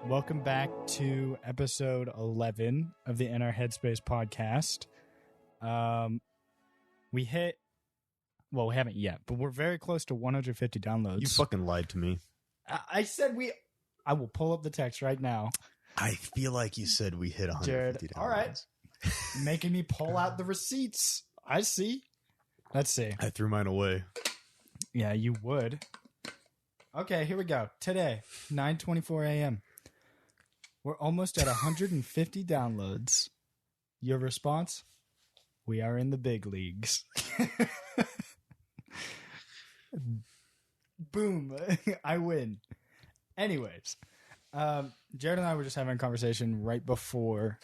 Welcome back to episode 11 of the In Our Headspace podcast. We haven't yet, but we're very close to 150 downloads. You fucking lied to me. I said I will pull up the text right now. I feel like you said we hit 150 Jared, downloads. all right. Making me pull out the receipts. I see. Let's see. I threw mine away. Yeah, you would. Okay, here we go. Today, 9:24 a.m. We're almost at 150 downloads. Your response? We are in the big leagues. Boom. I win. Anyways, Jared and I were just having a conversation right before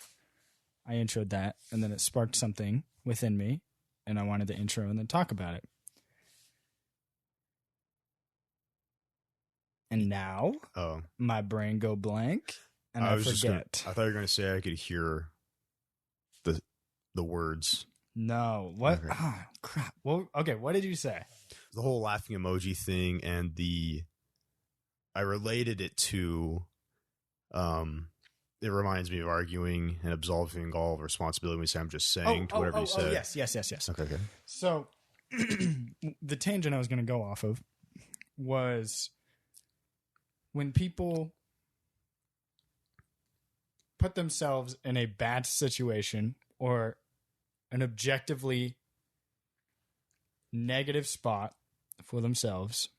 I introed that, and then it sparked something within me, and I wanted to intro and then talk about it. And now, my brain go blank, and I forget. I thought you were going to say I could hear the words. No. What? Okay. Oh, crap. Well, okay, what did you say? The whole laughing emoji thing, and I related it to, it reminds me of arguing and absolving all responsibility when we say I'm just saying to whatever you said. Yes. Okay. So, the tangent I was going to go off of was when people put themselves in a bad situation or an objectively negative spot for themselves,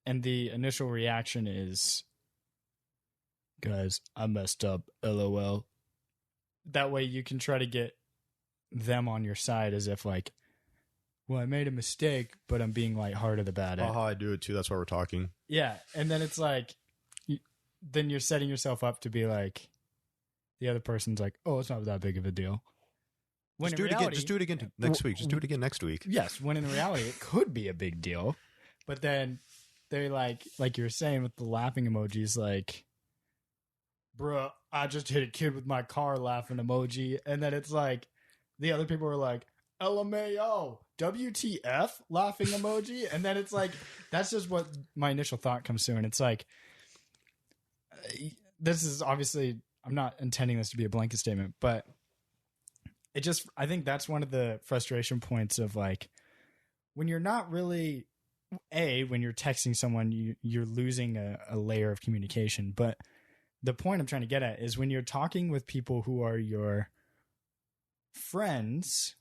and the initial reaction is, guys, I messed up, LOL. That way you can try to get them on your side as if like, well, I made a mistake, but I'm being lighthearted about it. I do it too. That's why we're talking. Yeah, and then it's like, then you're setting yourself up to be like, the other person's like, oh, it's not that big of a deal. When Just do it again. Just do it again next week. Just do it again next week. Yes, when in reality it could be a big deal, but then they like you were saying with the laughing emojis, like, bruh, I just hit a kid with my car laughing emoji, and then it's like the other people are like, LMAO, WTF, laughing emoji, and then it's like that's just what my initial thought comes to, and it's like, this is obviously, I'm not intending this to be a blanket statement, but it just, I think that's one of the frustration points of like, when you're not really, when you're texting someone, you're losing a layer of communication. But the point I'm trying to get at is when you're talking with people who are your friends,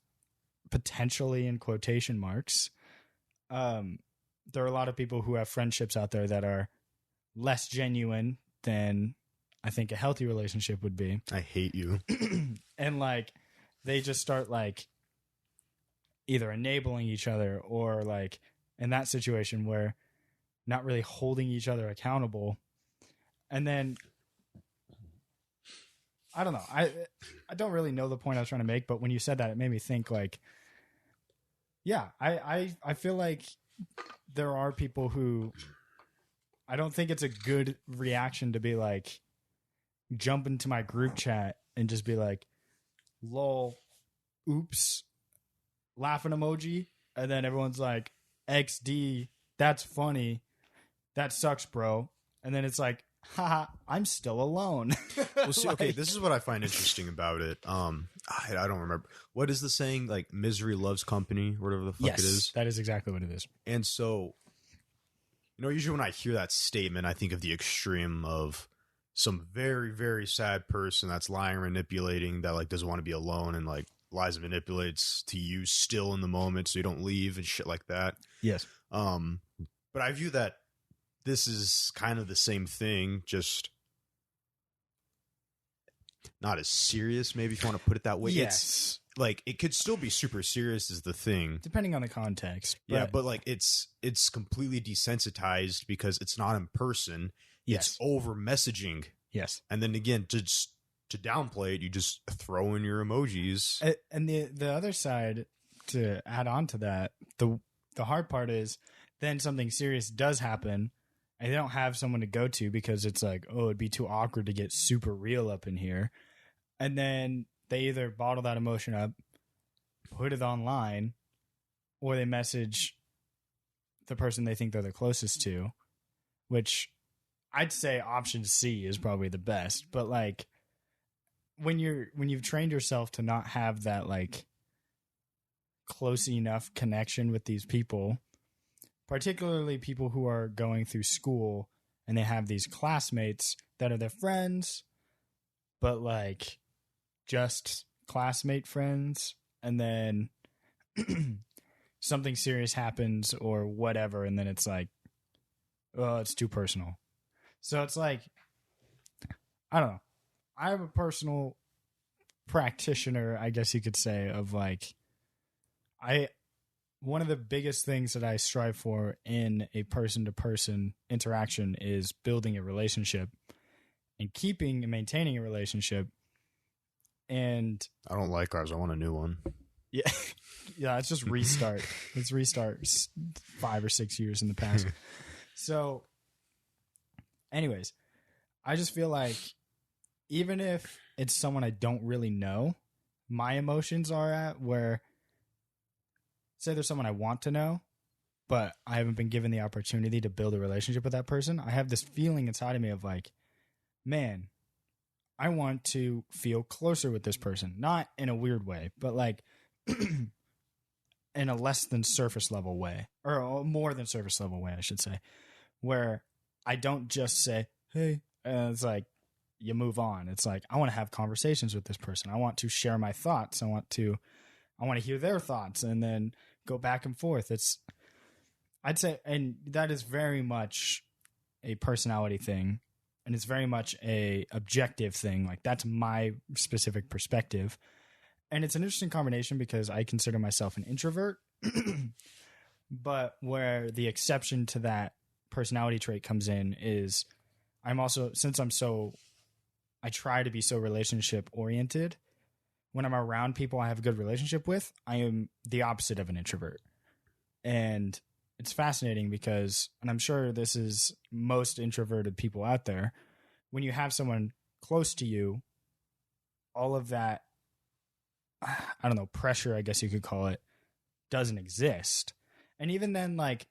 potentially in quotation marks, there are a lot of people who have friendships out there that are less genuine than I think a healthy relationship would be. I hate you. And like, they just start like either enabling each other or like in that situation where not really holding each other accountable. And then I don't know. I don't really know the point I was trying to make, but when you said that, it made me think like, yeah, I feel like there are people who, I don't think it's a good reaction to be like, jump into my group chat and just be like, lol, oops, laughing emoji, and then everyone's like, XD, that's funny, that sucks, bro, and then it's like, haha, I'm still alone. Well, see, okay, this is what I find interesting about it. I don't remember, what is the saying, like misery loves company, whatever the fuck it is. That is exactly what it is. And so, usually when I hear that statement, I think of the extreme of some very, very sad person that's lying or manipulating, that like doesn't want to be alone and like lies and manipulates to you still in the moment so you don't leave and shit like that. Yes. But I view that this is kind of the same thing, just not as serious, maybe, if you want to put it that way. Yes. It's like, it could still be super serious is the thing. Depending on the context. Yeah, but like it's completely desensitized because it's not in person. Yes. It's over messaging. Yes. And then again, to downplay it, you just throw in your emojis. And the other side, to add on to that, the hard part is then something serious does happen and they don't have someone to go to because it's like, oh, it'd be too awkward to get super real up in here. And then they either bottle that emotion up, put it online, or they message the person they think they're the closest to, which I'd say option C is probably the best, but like when you've trained yourself to not have that like close enough connection with these people, particularly people who are going through school and they have these classmates that are their friends, but like just classmate friends, and then something serious happens or whatever, and then it's like, oh, it's too personal. So it's like, I don't know. I have a personal practitioner, I guess you could say, of like, one of the biggest things that I strive for in a person-to-person interaction is building a relationship and keeping and maintaining a relationship. And I don't like ours. I want a new one. yeah, yeah, let's just restart. Let's restart 5 or 6 years in the past. So anyways, I just feel like even if it's someone I don't really know, my emotions are at where, say there's someone I want to know, but I haven't been given the opportunity to build a relationship with that person. I have this feeling inside of me of like, man, I want to feel closer with this person. Not in a weird way, but like in a less than surface level way, or a more than surface level way, I should say, where I don't just say, hey, and it's like you move on. It's like, I want to have conversations with this person. I want to share my thoughts. I want to hear their thoughts and then go back and forth. I'd say, and that is very much a personality thing, and it's very much a objective thing. Like, that's my specific perspective. And it's an interesting combination because I consider myself an introvert, but where the exception to that personality trait comes in is I'm also, since I try to be so relationship oriented, when I'm around people I have a good relationship with, I am the opposite of an introvert. And it's fascinating because, and I'm sure this is most introverted people out there, when you have someone close to you, all of that, I don't know, pressure, I guess you could call it, doesn't exist. And even then, like,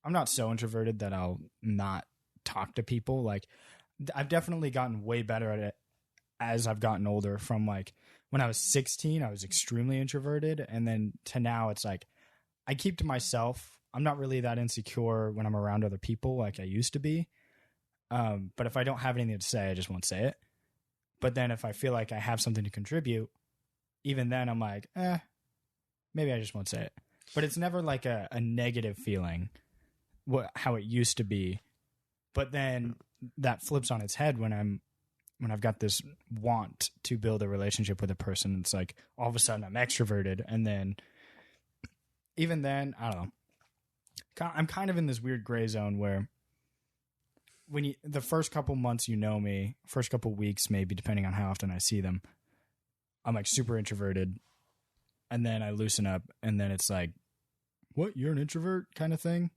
I'm not so introverted that I'll not talk to people. Like, I've definitely gotten way better at it as I've gotten older. From like when I was 16, I was extremely introverted. And then to now, it's like I keep to myself. I'm not really that insecure when I'm around other people like I used to be. But if I don't have anything to say, I just won't say it. But then if I feel like I have something to contribute, even then I'm like, maybe I just won't say it. But it's never like a negative feeling, how it used to be. But then that flips on its head when I've got this want to build a relationship with a person. It's like all of a sudden I'm extroverted, and then even then, I don't know. I'm kind of in this weird gray zone where when the first couple months you know me, first couple weeks maybe, depending on how often I see them, I'm like super introverted, and then I loosen up, and then it's like, what, you're an introvert kind of thing?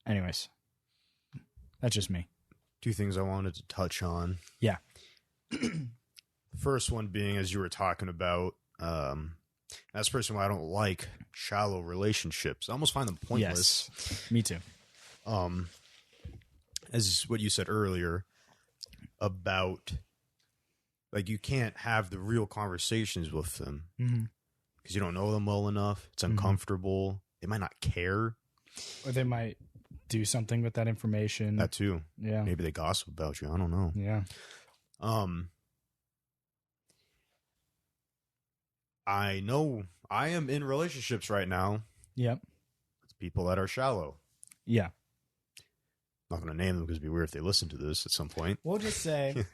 Anyways, that's just me. 2 things I wanted to touch on. Yeah. The first one being, as you were talking about, that's the reason why I don't like shallow relationships. I almost find them pointless. Yes, me too. As what you said earlier about, like, you can't have the real conversations with them because you don't know them well enough. It's uncomfortable. They might not care. Or they might do something with that information. That too. Yeah. Maybe they gossip about you. I don't know. Yeah. I know I am in relationships right now. Yep. With people that are shallow. Yeah. Not going to name them because it'd be weird if they listen to this at some point. We'll just say,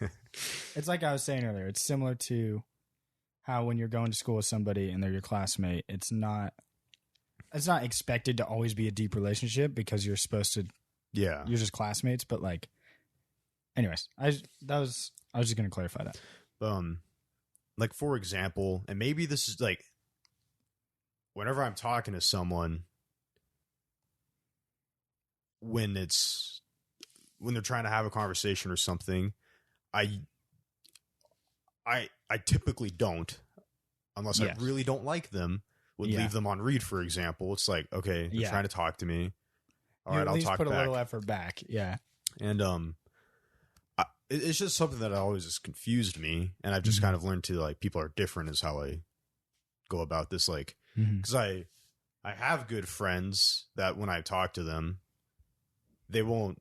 it's like I was saying earlier. It's similar to how when you're going to school with somebody and they're your classmate, it's not expected to always be a deep relationship because you're supposed to, yeah, you're just classmates. But like, anyways, I was just going to clarify that. Like, for example, and maybe this is like, whenever I'm talking to someone, when they're trying to have a conversation or something, I typically don't, unless I really don't like them, leave them on read, for example. It's like, okay, they're trying to talk to me. All right, I'll talk back. Put a little effort back. Yeah. And it's just something that always has confused me, and I've just kind of learned to like people are different is how I go about this. Like, because I have good friends that when I talk to them, they won't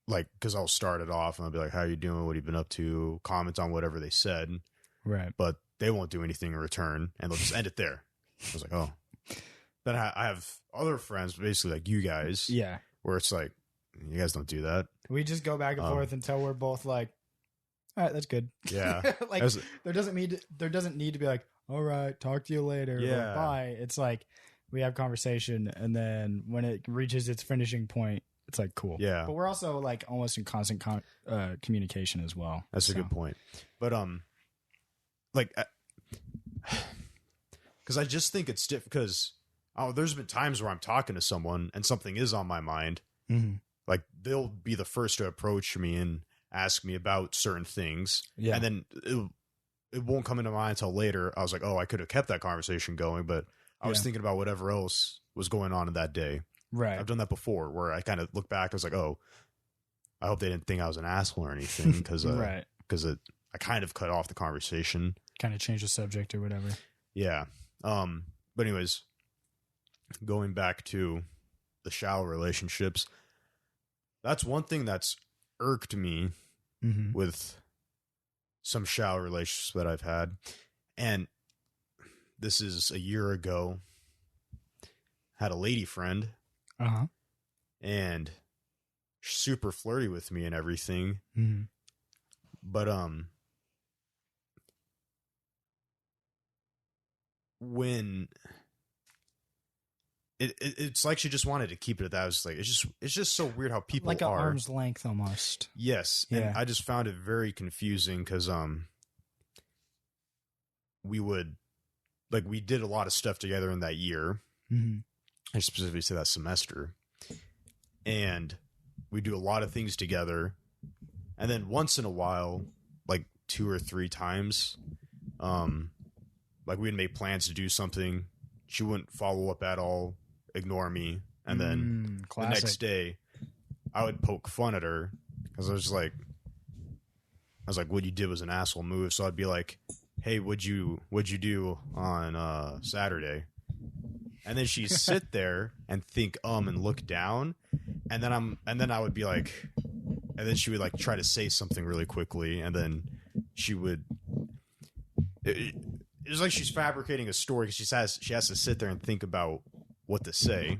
like, because I'll start it off and I'll be like, "How you doing? What have you been up to?" Comment on whatever they said, Right. but they won't do anything in return, and they'll just end it there. I was like, oh. Then I have other friends, basically like you guys, Yeah. where it's like, you guys don't do that. We just go back and forth until we're both like, all right, that's good. Yeah. Like there doesn't need to be like, all right, talk to you later. Yeah. Or bye. It's like we have conversation, and then when it reaches its finishing point, it's like cool. Yeah. But we're also like almost in constant communication as well. That's a good point. But like, because I just think it's different. Because there's been times where I'm talking to someone and something is on my mind. Mm-hmm. Like they'll be the first to approach me and ask me about certain things. Yeah. And then it won't come into mind until later. I was like, oh, I could have kept that conversation going, but I was thinking about whatever else was going on in that day. Right. I've done that before where I kind of look back. I was like, oh, I hope they didn't think I was an asshole or anything because right. I kind of cut off the conversation. Kind of change the subject or whatever. Yeah. But anyways, going back to the shallow relationships, that's one thing that's irked me with some shallow relationships that I've had. And this is a year ago. Had a lady friend. Uh-huh. And super flirty with me and everything. Mm-hmm. But when it's like she just wanted to keep it at that. I was like, it's just so weird how people like are an arm's length almost. Yes. Yeah. And I just found it very confusing because we did a lot of stuff together in that year. Mm-hmm. I specifically say that semester. And we do a lot of things together. And then once in a while, like 2 or 3 times, like we'd make plans to do something. She wouldn't follow up at all, ignore me. And then the next day I would poke fun at her because I was like, what you did was an asshole move. So I'd be like, hey, what'd you do on Saturday? And then she'd sit there and think and look down, and then I would be like, and then she would like try to say something really quickly, and then she would. It was like she's fabricating a story because she has to sit there and think about what to say.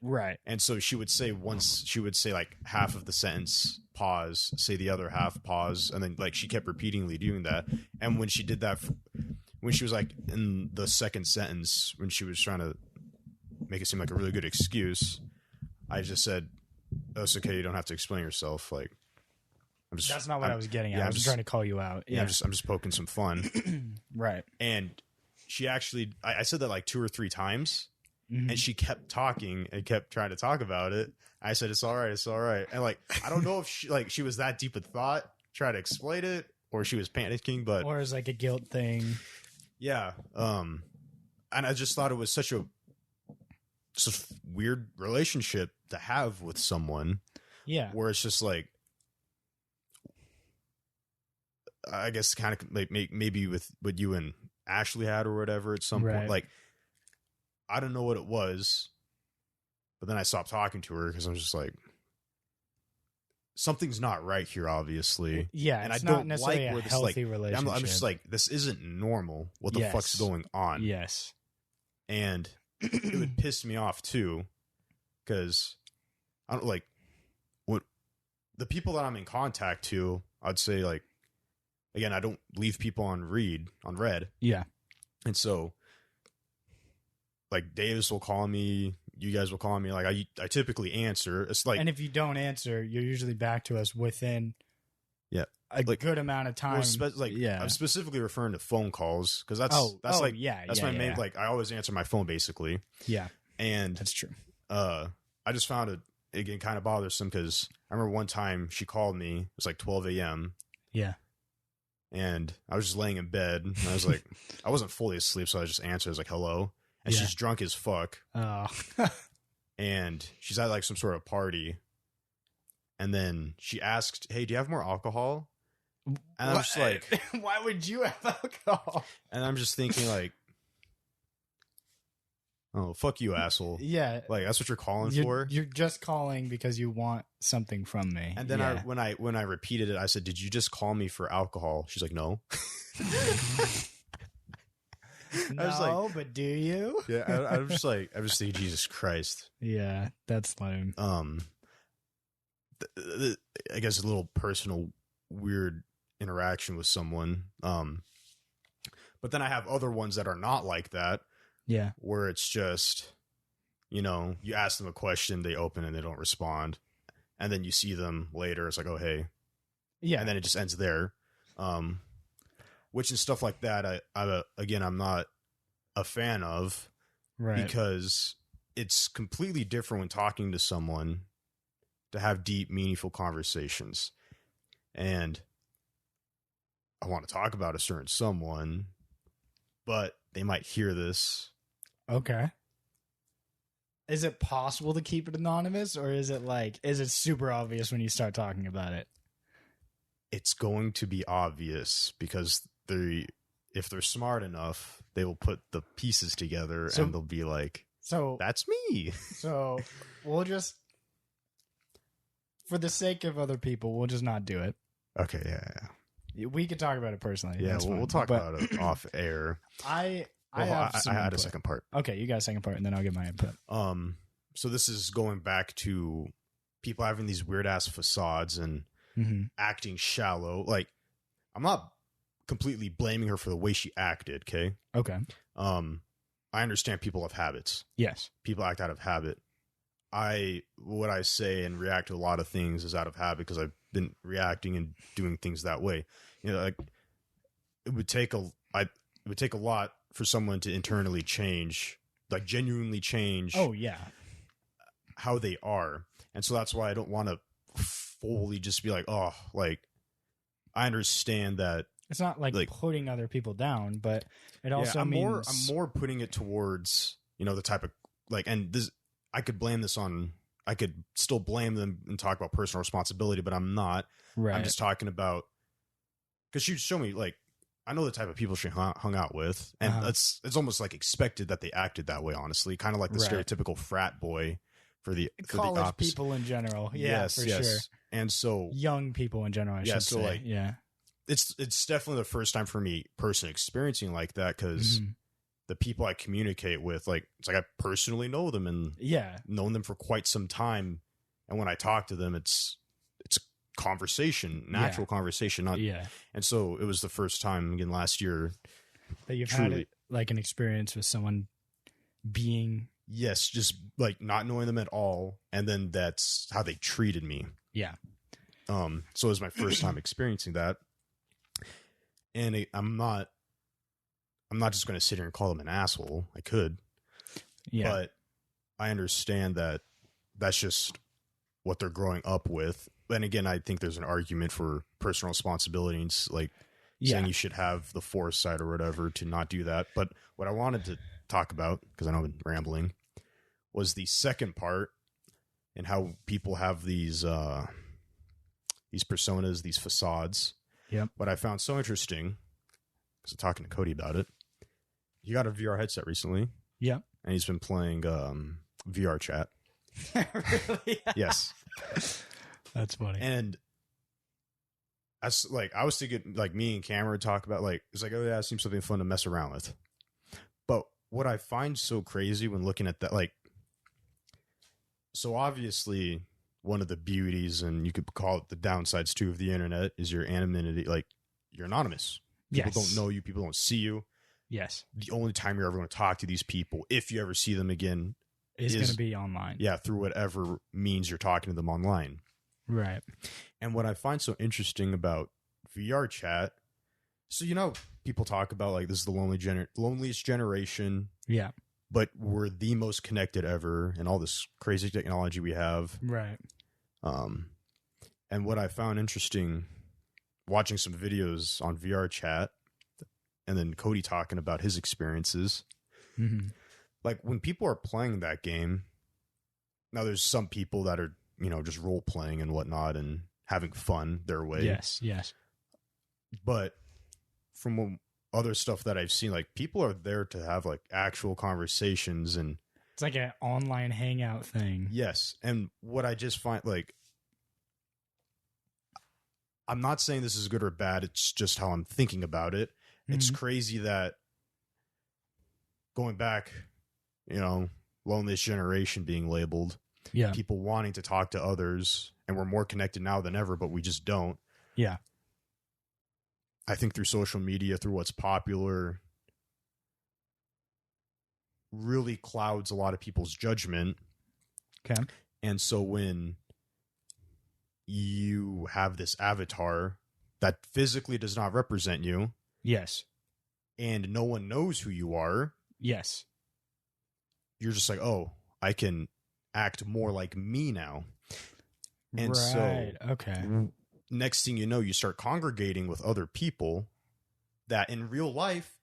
Right. And so she would say like half of the sentence, pause, say the other half, pause, and then like she kept repeatedly doing that. And when she did that, when she was like in the second sentence, when she was trying to make it seem like a really good excuse, I just said, "Oh, it's okay. You don't have to explain yourself." Like, that's not what I was getting at. I was trying to call you out. Yeah, I'm just poking some fun. Right. And she actually, I said that like 2 or 3 times. And she kept talking and kept trying to talk about it. I said, it's all right. It's all right. And like, I don't know if she was that deep in thought, trying to explain it, or she was panicking, or it's like a guilt thing. Yeah. And I just thought it was such a weird relationship to have with someone. Yeah. Where it's just like, I guess kind of like maybe with what you and Ashley had or whatever at some point, like, I don't know what it was, but then I stopped talking to her because I'm just like, something's not right here, obviously. Yeah, and it's I don't not necessarily like where a this healthy relationship. I'm just like, this isn't normal. What the fuck's going on? Yes, and it would piss me off too, because I don't like what the people that I'm in contact to. I'd say like, again, I don't leave people on read. Yeah, and so. Like Davis will call me, you guys will call me. Like I typically answer. It's like, and if you don't answer, you're usually back to us within a good amount of time. I'm specifically referring to phone calls because that's my main. Like I always answer my phone basically. Yeah, and that's true. I just found it again kind of bothersome because I remember one time she called me. It was like 12 a.m. Yeah. And I was just laying in bed. And I was like, I wasn't fully asleep, so I just answered. I was like, hello. And she's drunk as fuck. Oh. And she's at like some sort of party. And then she asked, "Hey, do you have more alcohol?" And I'm just like, why would you have alcohol? and I'm just thinking like, oh, fuck you, asshole. Yeah. Like, that's what you're calling for? You're just calling because you want something from me. And then when I repeated it, I said, "Did you just call me for alcohol?" She's like, "No." No, I was like, but do you? Yeah, I'm just thinking, Jesus Christ. Yeah, that's lame. I guess a little personal, weird interaction with someone. But then I have other ones that are not like that. Yeah. Where it's just, you know, you ask them a question, they open and they don't respond. And then you see them later. It's like, oh, hey. Yeah. And then it just ends there. Which and stuff like that, I'm not a fan of. Right. Because it's completely different when talking to someone to have deep, meaningful conversations. And I want to talk about a certain someone, but they might hear this. Okay. Is it possible to keep it anonymous, or is it super obvious when you start talking about it? It's going to be obvious because if they're smart enough, they will put the pieces together and they'll be like, so that's me. So we'll just, for the sake of other people, we'll just not do it. Okay. Yeah. We could talk about it personally. Yeah. We'll talk about it off air. I had a second part. Okay. You got a second part and then I'll get my input. So this is going back to people having these weird ass facades and acting shallow. Like, I'm not completely blaming her for the way she acted. Okay. I understand people have habits. Yes. People act out of habit. What I say and react to a lot of things is out of habit because I've been reacting and doing things that way. You know, like it would take a lot for someone to internally change, like genuinely change. Oh yeah. How they are. And so that's why I don't want to fully just be like, oh, like I understand that. It's not like putting other people down, but it also means I'm more putting it towards, you know, the type of like, and this, I could still blame them and talk about personal responsibility, but I'm not. Right. I'm just talking about, because she'd show me, like, I know the type of people she hung out with, and it's almost like expected that they acted that way, honestly. Kind of like the stereotypical frat boy for the college people in general. Yeah, yes, for sure. And so young people in general, I should say. Like, yeah. It's definitely the first time for me personally experiencing like that, because the people I communicate with, like, it's like I personally know them and known them for quite some time. And when I talk to them, it's a conversation, natural conversation. Not, And so it was the first time again last year that you've had like an experience with someone being. Yes. Just like not knowing them at all. And then that's how they treated me. Yeah. So it was my first time experiencing that. And I'm not just going to sit here and call them an asshole. I could, but I understand that that's just what they're growing up with. And again, I think there's an argument for personal responsibility and like saying you should have the foresight or whatever to not do that. But what I wanted to talk about, because I know I've been rambling, was the second part and how people have these personas, these facades. Yep. What I found so interesting, because I'm talking to Cody about it, he got a VR headset recently. Yeah. And he's been playing VR chat. Really? Yes. That's funny. And I was thinking, like, me and Cameron would talk about, like, it's like, oh yeah, it seems something fun to mess around with. But what I find so crazy when looking at that, like, so obviously one of the beauties, and you could call it the downsides too, of the internet is your anonymity. Like, you're anonymous. People don't know you. People don't see you. Yes. The only time you're ever going to talk to these people, if you ever see them again, is going to be online. Yeah, through whatever means you're talking to them online. Right. And what I find so interesting about VR chat, so, you know, people talk about, like, this is the loneliest generation. Yeah. But we're the most connected ever, and all this crazy technology we have. Right. And what I found interesting, watching some videos on VR chat, and then Cody talking about his experiences, like, when people are playing that game, now there's some people that are just role playing and whatnot and having fun their way. Yes. But from other stuff that I've seen, like, people are there to have like actual conversations, and It's like an online hangout thing. yes. And what I just find, like, I'm not saying this is good or bad. It's just how I'm thinking about it. It's crazy that going back, loneliest generation being labeled, Yeah. people wanting to talk to others, and we're more connected now than ever, but we just don't. Yeah. I think through social media, through what's popular, really clouds a lot of people's judgment. Okay. And so when you have this avatar that physically does not represent you, Yes. and no one knows who you are, Yes. you're just like, oh, I can act more like me now. And right. so Okay. next thing you know, you start congregating with other people that in real life,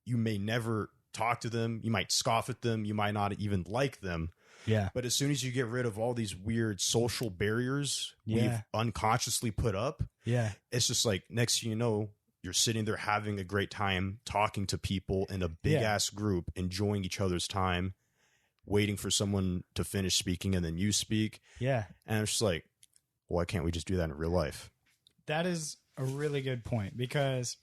you may never talk to them. You might scoff at them. You might not even like them. Yeah. But as soon as you get rid of all these weird social barriers we've Yeah. unconsciously put up, Yeah. it's just like, next thing you know, you're sitting there having a great time talking to people in a big ass group, enjoying each other's time, waiting for someone to finish speaking and then you speak. Yeah. And it's just like, why can't we just do that in real life? That is a really good point, because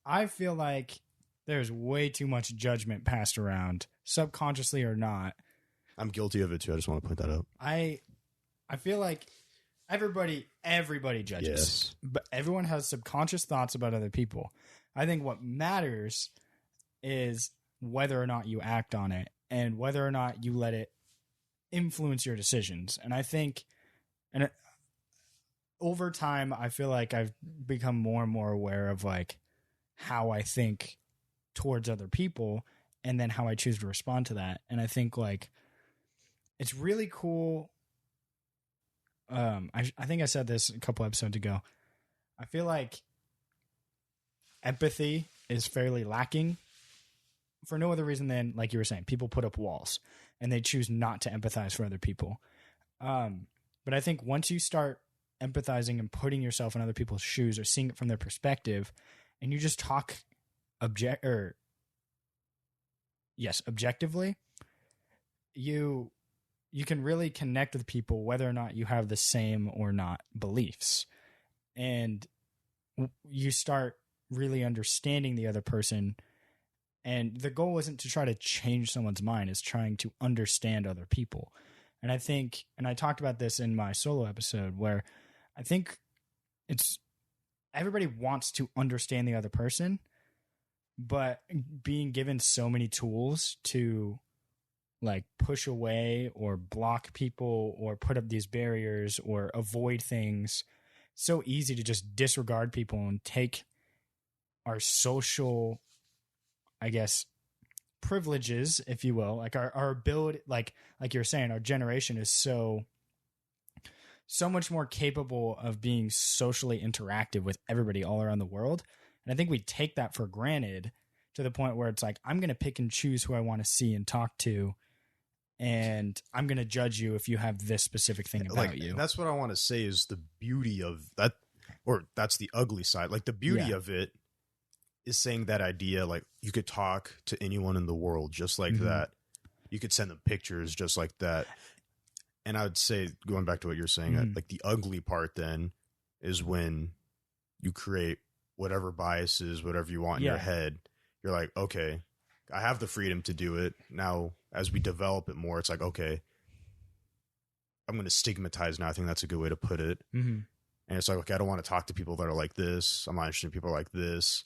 I feel like there's way too much judgment passed around, subconsciously or not. I'm guilty of it too. I just want to point that out. I feel like everybody judges, Yes. but everyone has subconscious thoughts about other people. I think what matters is whether or not you act on it and whether or not you let it influence your decisions. And I think, over time, I feel like I've become more and more aware of like how I think towards other people and then how I choose to respond to that. And I think like it's really cool. I think I said this a couple episodes ago. I feel like empathy is fairly lacking for no other reason than, like you were saying, people put up walls and they choose not to empathize for other people. But I think once you start empathizing and putting yourself in other people's shoes or seeing it from their perspective, and you just talk objectively, you can really connect with people whether or not you have the same or not beliefs. And you start really understanding the other person. And the goal isn't to try to change someone's mind, it's trying to understand other people. And I think, and I talked about this in my solo episode, where I think it's everybody wants to understand the other person, but being given so many tools to like push away or block people or put up these barriers or avoid things, it's so easy to just disregard people and take our social, I guess, privileges, if you will, like our ability, like you're saying, our generation is so much more capable of being socially interactive with everybody all around the world. And I think we take that for granted to the point where it's like, I'm going to pick and choose who I want to see and talk to. And I'm going to judge you if you have this specific thing about you. That's what I want to say is the beauty of that, or that's the ugly side. Like the beauty of it is saying that idea, like you could talk to anyone in the world just like that. You could send them pictures just like that. And I would say, going back to what you're saying, like the ugly part then is when you create whatever biases, whatever you want in your head. You're like, okay, I have the freedom to do it. Now, as we develop it more, it's like, okay, I'm going to stigmatize now. I think that's a good way to put it. And it's like, okay, I don't want to talk to people that are like this. I'm not interested in people like this.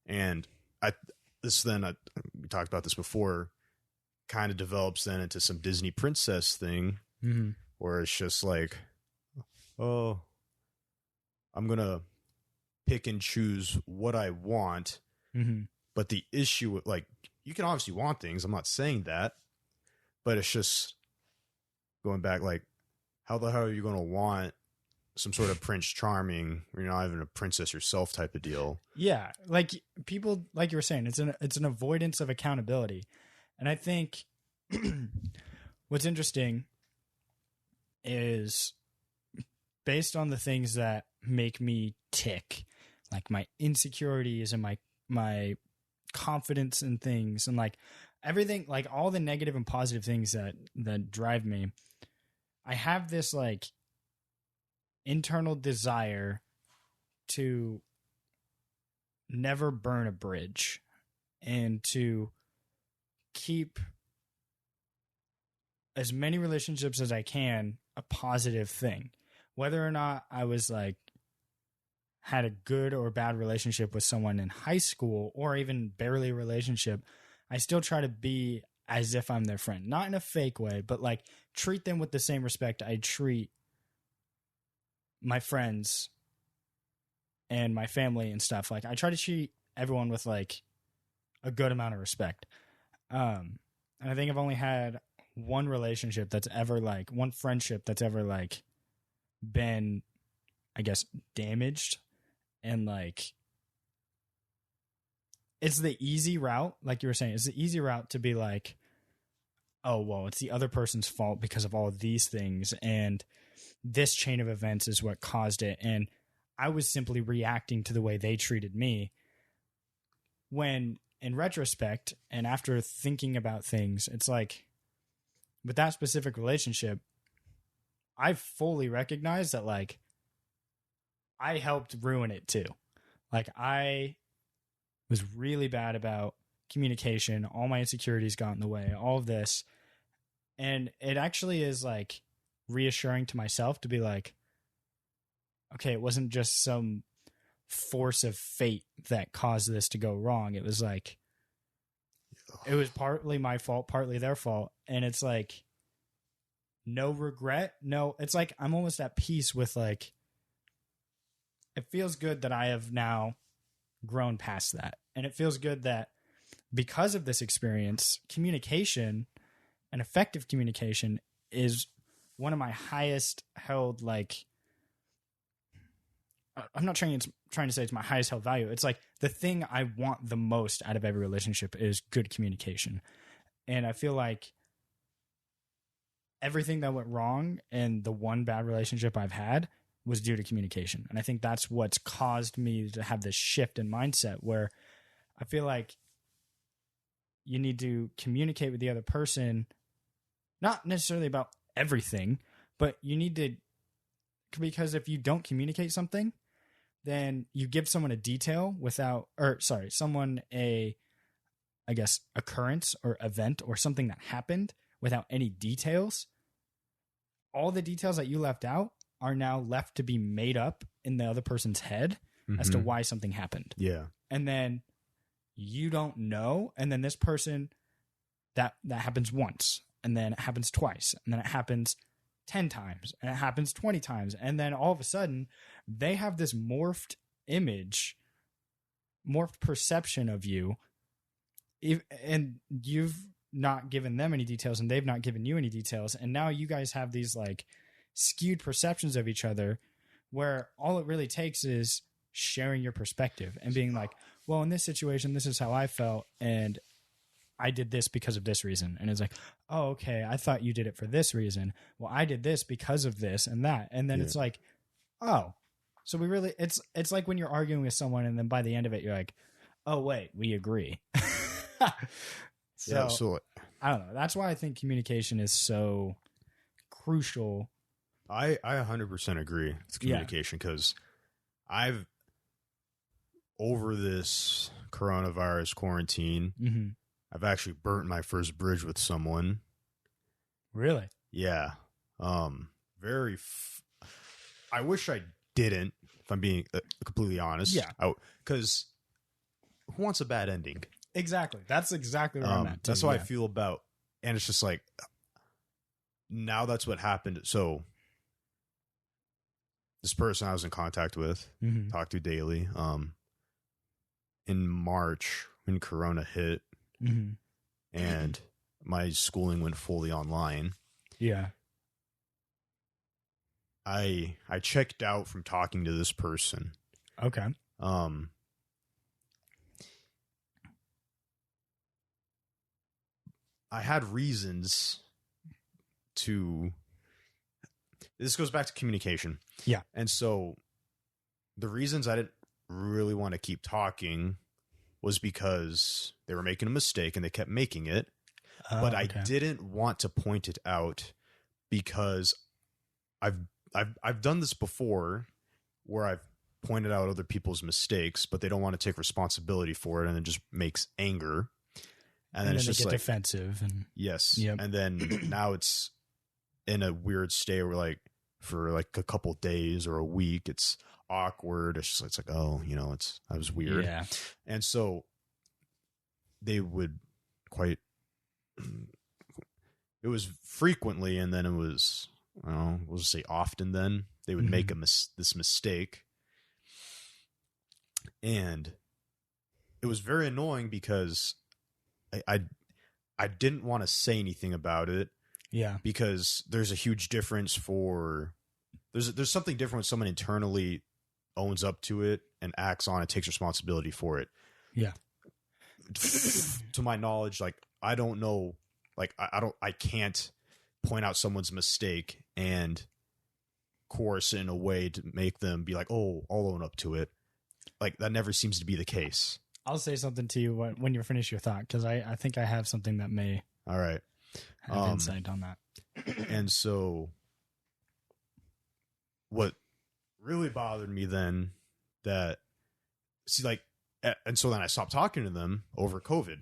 And we talked about this before, kind of develops then into some Disney princess thing where it's just like, oh, I'm going to pick and choose what I want. But the issue, like, you can obviously want things. I'm not saying that, but it's just going back, like, how the hell are you going to want some sort of Prince Charming when you're not even a princess yourself type of deal? Yeah. Like people, like you were saying, it's an avoidance of accountability. And I think what's interesting is based on the things that make me tick, like my insecurities and my confidence in things, and like everything, like all the negative and positive things that drive me. I have this like internal desire to never burn a bridge and to keep as many relationships as I can a positive thing. Whether or not I was like had a good or bad relationship with someone in high school or even barely a relationship, I still try to be as if I'm their friend. Not in a fake way, but like treat them with the same respect I treat my friends and my family and stuff. Like I try to treat everyone with like a good amount of respect. And I think I've only had one relationship that's ever like one friendship that's ever like been, I guess, damaged. And like it's the easy route, like you were saying, it's the easy route to be like, oh, well, it's the other person's fault because of all of these things. And this chain of events is what caused it. And I was simply reacting to the way they treated me. When in retrospect, and after thinking about things, it's like with that specific relationship, I fully recognize that like I helped ruin it too. Like I was really bad about communication. All my insecurities got in the way, all of this. And it actually is like reassuring to myself to be like, okay, it wasn't just some force of fate that caused this to go wrong. It was like, it was partly my fault, partly their fault. And it's like, no regret. No, it's like, I'm almost at peace with like, it feels good that I have now grown past that. And it feels good that because of this experience, communication and effective communication is one of my highest held, like, I'm not trying to say it's my highest held value. It's like the thing I want the most out of every relationship is good communication. And I feel like everything that went wrong in the one bad relationship I've had was due to communication. And I think that's what's caused me to have this shift in mindset where I feel like you need to communicate with the other person, not necessarily about everything, but you need to, because if you don't communicate something, then you give someone a detail without, or sorry, someone a, I guess, occurrence or event or something that happened without any details. All the details that you left out are now left to be made up in the other person's head as to why something happened. Yeah. And then you don't know. And then this person, that happens once, and then it happens twice, and then it happens 10 times, and it happens 20 times. And then all of a sudden they have this morphed image, morphed perception of you. And you've not given them any details, and they've not given you any details. And now you guys have these like skewed perceptions of each other where all it really takes is sharing your perspective and being like, well, in this situation, this is how I felt, and I did this because of this reason. And it's like, oh, okay, I thought you did it for this reason. Well, I did this because of this and that. And then it's like, oh, so we really, it's like when you're arguing with someone and then by the end of it, you're like, oh, wait, we agree. So, yeah, absolutely. I don't know. That's why I think communication is so crucial. I 100% agree with communication because I've, over this coronavirus quarantine, I've actually burnt my first bridge with someone. Really? Yeah. I wish I didn't, if I'm being completely honest. Yeah. Because who wants a bad ending? Exactly. That's exactly what I meant. That's how I feel about, and it's just like, now that's what happened. So this person I was in contact with, talk to daily, in March when Corona hit, and my schooling went fully online. Yeah. I checked out from talking to this person. Okay. I had reasons to. this goes back to communication. Yeah. And so the reasons I didn't really want to keep talking was because they were making a mistake and they kept making it. But I didn't want to point it out because I've done this before where I've pointed out other people's mistakes, but they don't want to take responsibility for it, and it just makes anger. And then it's just get like defensive. And yes. Yep. And then now it's in a weird state where like for like a couple days or a week, it's awkward. It's like, oh, you know, that was weird. Yeah. And so they would it was frequently, and then it was, I don't know, we'll just say often then, they would make this mistake. And it was very annoying because I didn't want to say anything about it. Yeah. Because there's a huge difference there's something different when someone internally owns up to it and acts on it, takes responsibility for it. Yeah. To my knowledge, like, I don't know, like, I can't point out someone's mistake and coerce in a way to make them be like, oh, I'll own up to it. Like, that never seems to be the case. I'll say something to you when you finish your thought, because I think I have something that may All right. have insight on that. And so what really bothered me then and so then I stopped talking to them over COVID.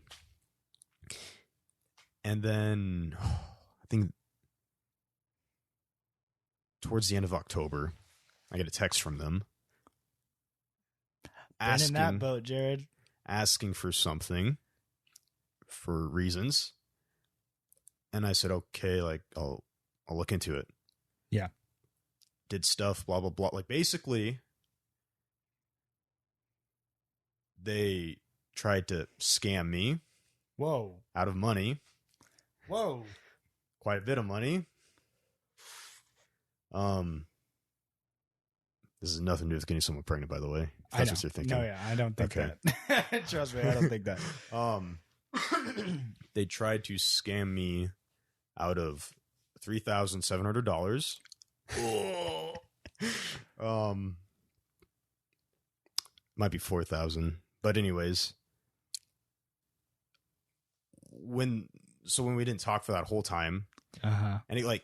And then I think towards the end of October, I get a text from them Been in that boat, Jared. asking for something for reasons. And I said, okay, like I'll look into it. Yeah. Did stuff, blah, blah, blah. Like, basically, they tried to scam me Whoa. out of money. Whoa. Quite a bit of money. This has nothing to do with getting someone pregnant, by the way. If that's what you're thinking. No, yeah, I don't think Okay. that. Trust me, I don't think that. They tried to scam me out of $3,700. Might be 4,000, but anyways, when we didn't talk for that whole time, and it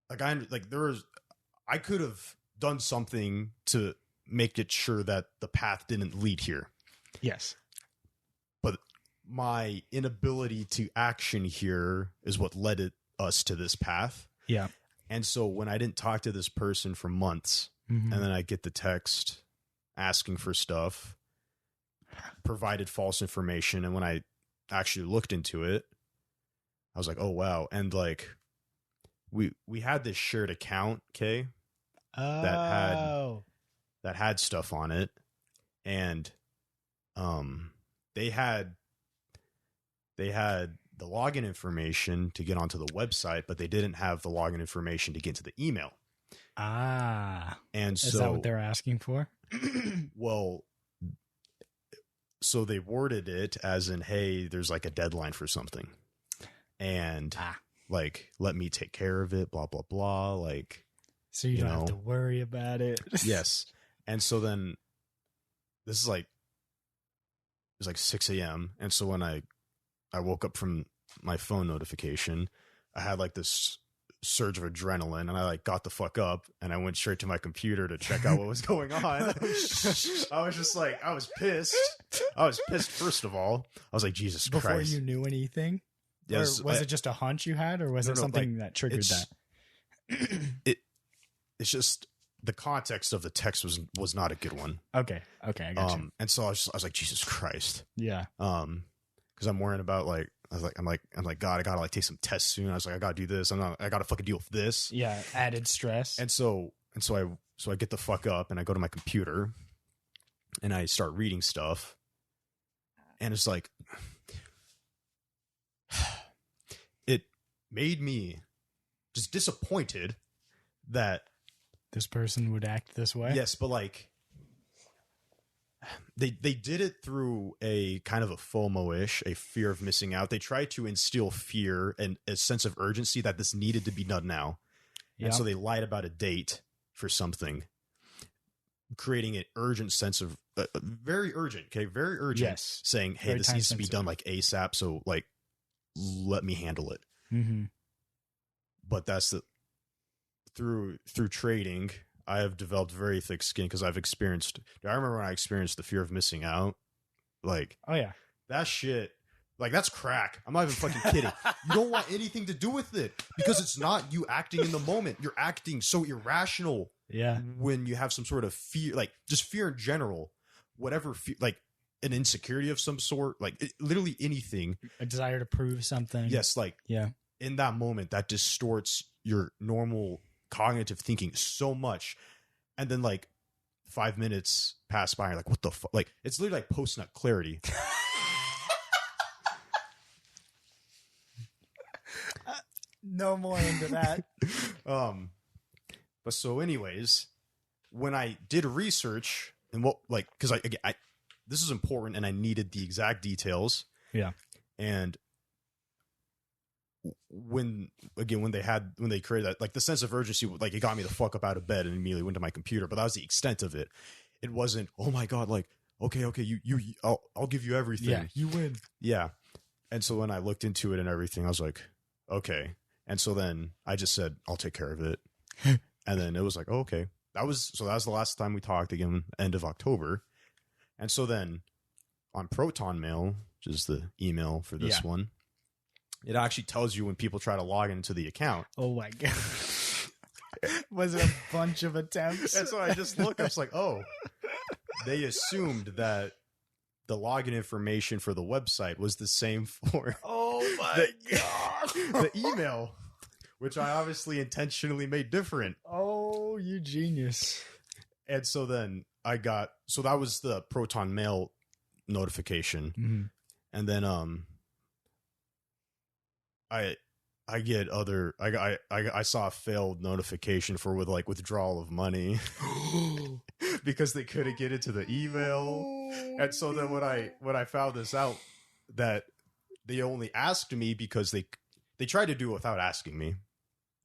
I could have done something to make it sure that the path didn't lead here. Yes. But my inability to action here is what led us to this path. Yeah. And so when I didn't talk to this person for months, and then I get the text asking for stuff, provided false information, and when I actually looked into it, I was like, oh wow. And like we had this shared account, okay, that had stuff on it, and they had the login information to get onto the website, but they didn't have the login information to get to the email. And so is that what they're asking for? Well, so they worded it as in, hey, there's like a deadline for something, and like, let me take care of it, blah blah blah, like, so you don't have to worry about it. Yes. And so then this is like, it was like 6 a.m. And so when I woke up from my phone notification, I had like this surge of adrenaline, and I like got the fuck up and I went straight to my computer to check out what was going on. I was just like, I was pissed. First of all, I was like, Jesus Christ. Before you knew anything? Yes. Or was it just a hunch you had, or was it something that triggered that? It's just the context of the text was not a good one. Okay, I got you. And so I was like, Jesus Christ. Yeah. Because I'm worrying about like, I'm like, God, I gotta like take some tests soon. I was like, I gotta do this. I gotta fucking deal with this. Yeah, added stress. And so I get the fuck up and I go to my computer and I start reading stuff, and it's like, it made me just disappointed that this person would act this way. Yes, but like they did it through a kind of a FOMO-ish, a fear of missing out. They tried to instill fear and a sense of urgency that this needed to be done now. And so they lied about a date for something, creating an urgent sense of very urgent. Okay. Very urgent. Yes. Saying, hey, Very this needs to be done like ASAP. So like, let me handle it. Mm-hmm. But that's through trading, I have developed very thick skin because I've experienced. I remember when I experienced the fear of missing out. Like, oh yeah, that shit. Like, that's crack. I'm not even fucking kidding. You don't want anything to do with it because it's not you acting in the moment. You're acting so irrational. Yeah. When you have some sort of fear, like just fear in general, whatever, like an insecurity of some sort, like literally anything. A desire to prove something. Yes. Like, yeah. In that moment, that distorts your normal cognitive thinking so much. And then like 5 minutes pass by and you're like, what the fuck? Like, it's literally like post-nut clarity. No more into that. But so anyways, when I did research and what, like, because I this is important and I needed the exact details. Yeah. And when they created that, like the sense of urgency, like it got me the fuck up out of bed and immediately went to my computer. But that was the extent of it. It wasn't, oh my God, like, okay, I'll give you everything. Yeah, you win. Yeah. And so when I looked into it and everything, I was like, okay. And so then I just said, I'll take care of it. And then it was like, oh, okay. That was the last time we talked, again, end of October. And so then on Proton Mail, which is the email for this one, it actually tells you when people try to log into the account. Oh my God. Was it a bunch of attempts? And so I just look, I was like, oh, they assumed that the login information for the website was the same for oh my God. the email, which I obviously intentionally made different. Oh, you genius. And so then that was the Proton Mail notification. Mm-hmm. And then I saw a failed notification for withdrawal of money because they couldn't get into the email. And so then when I found this out, that they only asked me because they tried to do it without asking me.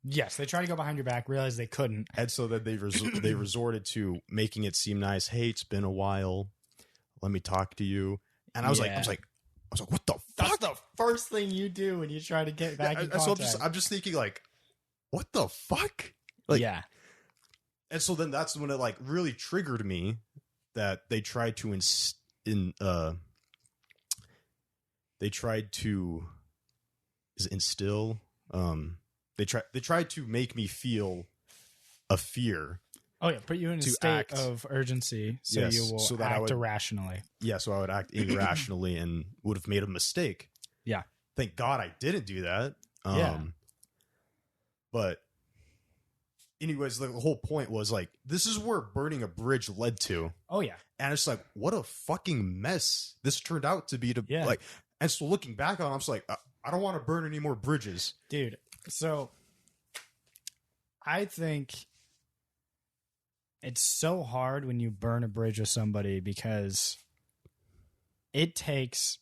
Yes, they tried to go behind your back, realized they couldn't. And so then they resorted to making it seem nice. Hey, it's been a while. Let me talk to you. And I was like, what the fuck? That's the first thing you do when you try to get back in contact. So I'm just thinking, like, what the fuck? Like, yeah. And so then that's when it like really triggered me that they tried to instill. They tried to make me feel a fear. Oh yeah, put you in a state of urgency, so yes, you will so that act irrationally. Yeah, so I would act irrationally and would have made a mistake. Yeah. Thank God I didn't do that. But anyways, the whole point was like, this is where burning a bridge led to. Oh yeah. And it's like, what a fucking mess this turned out to be. Like, and so looking back on it, I'm just like, I don't want to burn any more bridges. Dude, so I think it's so hard when you burn a bridge with somebody because it takes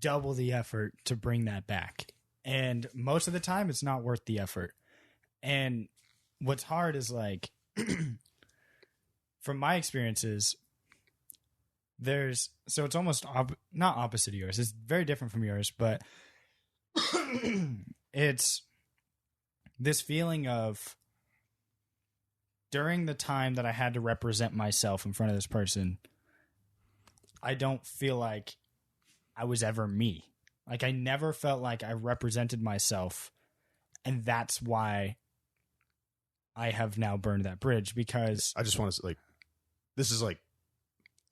double the effort to bring that back. And most of the time, it's not worth the effort. And what's hard is like, from my experiences, so it's almost not opposite of yours. It's very different from yours, but it's this feeling of during the time that I had to represent myself in front of this person, I don't feel like I was ever me. Like I never felt like I represented myself, and that's why I have now burned that bridge, because I just want to this is like,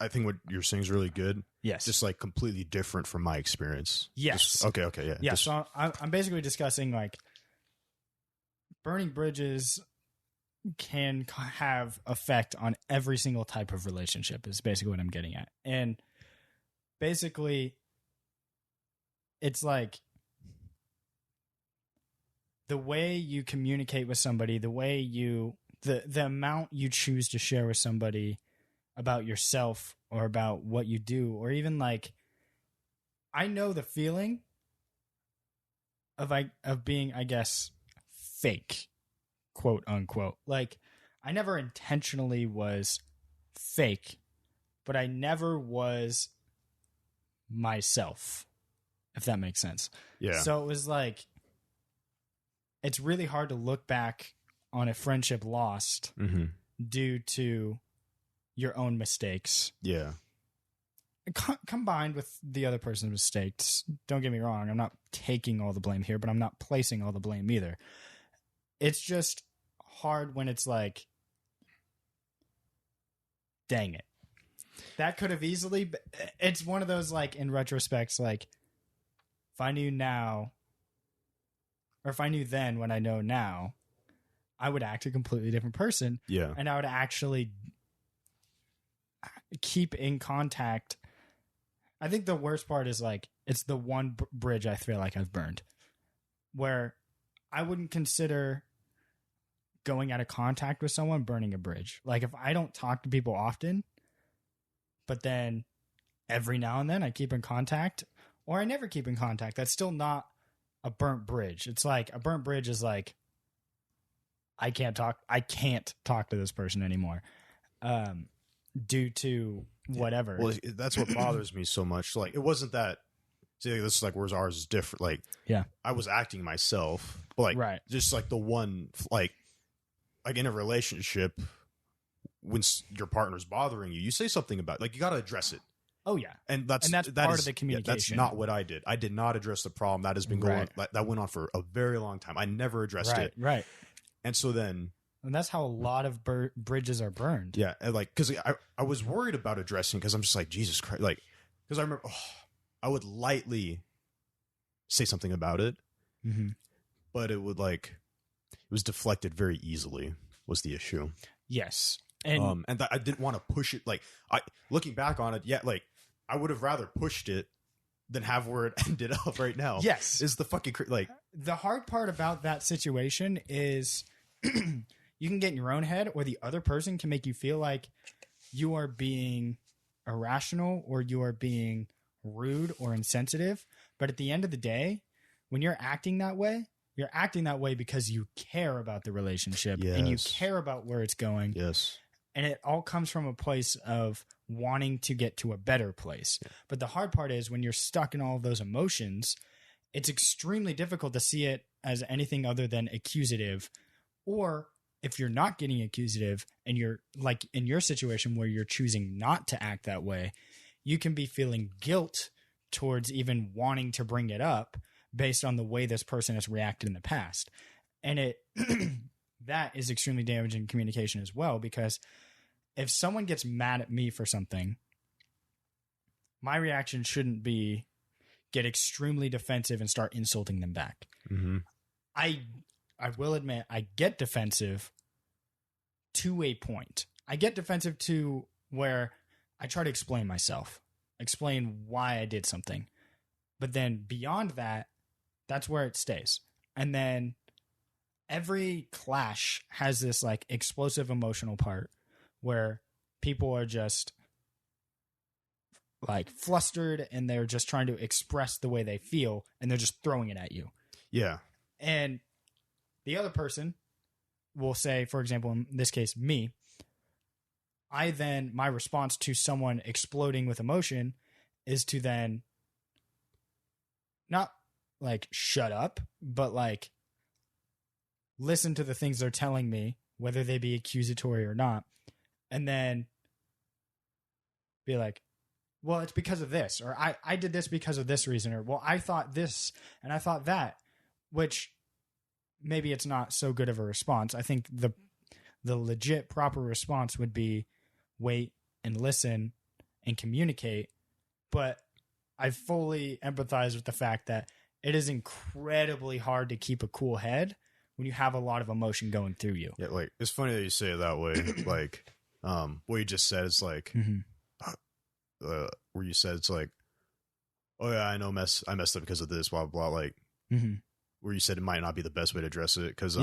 I think what you're saying is really good. Yes. Just like completely different from my experience. Yes. Okay. Yeah. Yeah. So I'm basically discussing like burning bridges can have effect on every single type of relationship is basically what I'm getting at. And basically it's like the way you communicate with somebody, the way the amount you choose to share with somebody about yourself or about what you do, or even like, I know the feeling of being, I guess, fake, quote unquote. Like, I never intentionally was fake, but I never was myself, if that makes sense. Yeah. So it was like, it's really hard to look back on a friendship lost Mm-hmm. due to your own mistakes. Yeah. Combined with the other person's mistakes. Don't get me wrong. I'm not taking all the blame here, but I'm not placing all the blame either. It's just hard when it's like, dang it. That could have easily, it's one of those, like, in retrospect, like, if I knew now, or if I knew then when I know now, I would act a completely different person. Yeah. And I would actually keep in contact. I think the worst part is, like, it's the one bridge I feel like I've burned, where I wouldn't consider going out of contact with someone burning a bridge. Like, if I don't talk to people often, but then every now and then I keep in contact, or I never keep in contact, that's still not a burnt bridge. It's like, a burnt bridge is like, I can't talk to this person anymore, due to whatever. Well, that's what bothers me so much. Like, it wasn't that. See, this is like, whereas ours is different. Like, Yeah. I was acting myself, but like, Right. just like the one, like in a relationship, when your partner's bothering you, you say something about, like, you got to address it. Oh yeah. And that's part of the communication. that's not what I did. I did not address the problem that has been going. Right. That went on for a very long time. I never addressed it. Right. And so then, And that's how a lot of bridges are burned. yeah, and like, because I was worried about addressing, because I'm just like, Jesus Christ, like, because I remember I would lightly say something about it, Mm-hmm. but it was deflected very easily, was the issue. Yes. And I didn't want to push it. Like, looking back on it, yeah, like, I would have rather pushed it than have where it ended up right now. yes, Is the fucking like, the hard part about that situation is you can get in your own head, or the other person can make you feel like you are being irrational, or you are being rude or insensitive. But at the end of the day, when you're acting that way, you're acting that way because you care about the relationship, and you Yes. care about where it's going. yes, And it all comes from a place of wanting to get to a better place. But the hard part is, when you're stuck in all of those emotions, it's extremely difficult to see it as anything other than accusative. Or if you're not getting accusative, and you're like in your situation where you're choosing not to act that way, you can be feeling guilt towards even wanting to bring it up based on the way this person has reacted in the past. And it that is extremely damaging communication as well, because if someone gets mad at me for something, my reaction shouldn't be get extremely defensive and start insulting them back. mm-hmm. I will admit, I get defensive to a point. I get defensive to where I try to explain myself, explain why I did something. But then beyond that, that's where it stays. And then every clash has this like explosive emotional part where people are just like flustered, and they're just trying to express the way they feel, and they're just throwing it at you. Yeah, And the other person will say, for example, in this case, me, my response to someone exploding with emotion is to then not like shut up, but like listen to the things they're telling me, whether they be accusatory or not, and then be like, well, it's because of this, or I did this because of this reason, or well, I thought this and I thought that, which maybe it's not so good of a response. I think the legit proper response would be wait and listen and communicate. But I fully empathize with the fact that it is incredibly hard to keep a cool head when you have a lot of emotion going through you. yeah. Like, it's funny that you say it that way. Like, what you just said is like, where you said it's like, oh yeah, I know, I messed up because of this, blah blah. Like, where you said it might not be the best way to address it, because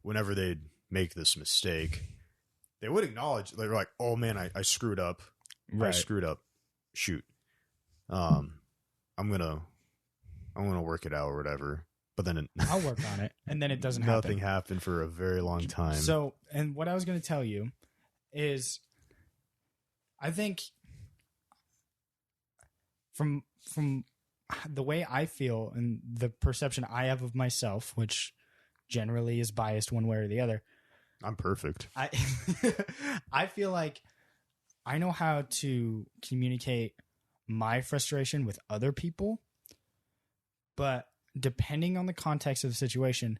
whenever they'd make this mistake, they would acknowledge. They're like, oh man, I screwed up. Right. I screwed up. Shoot. I'm gonna work it out or whatever. but then I'll work on it, and then it doesn't nothing happen. happened for a very long time. So, and what I was going to tell you is, I think from the way I feel and the perception I have of myself, which generally is biased one way or the other, I'm perfect. I feel like I know how to communicate my frustration with other people, but depending on the context of the situation,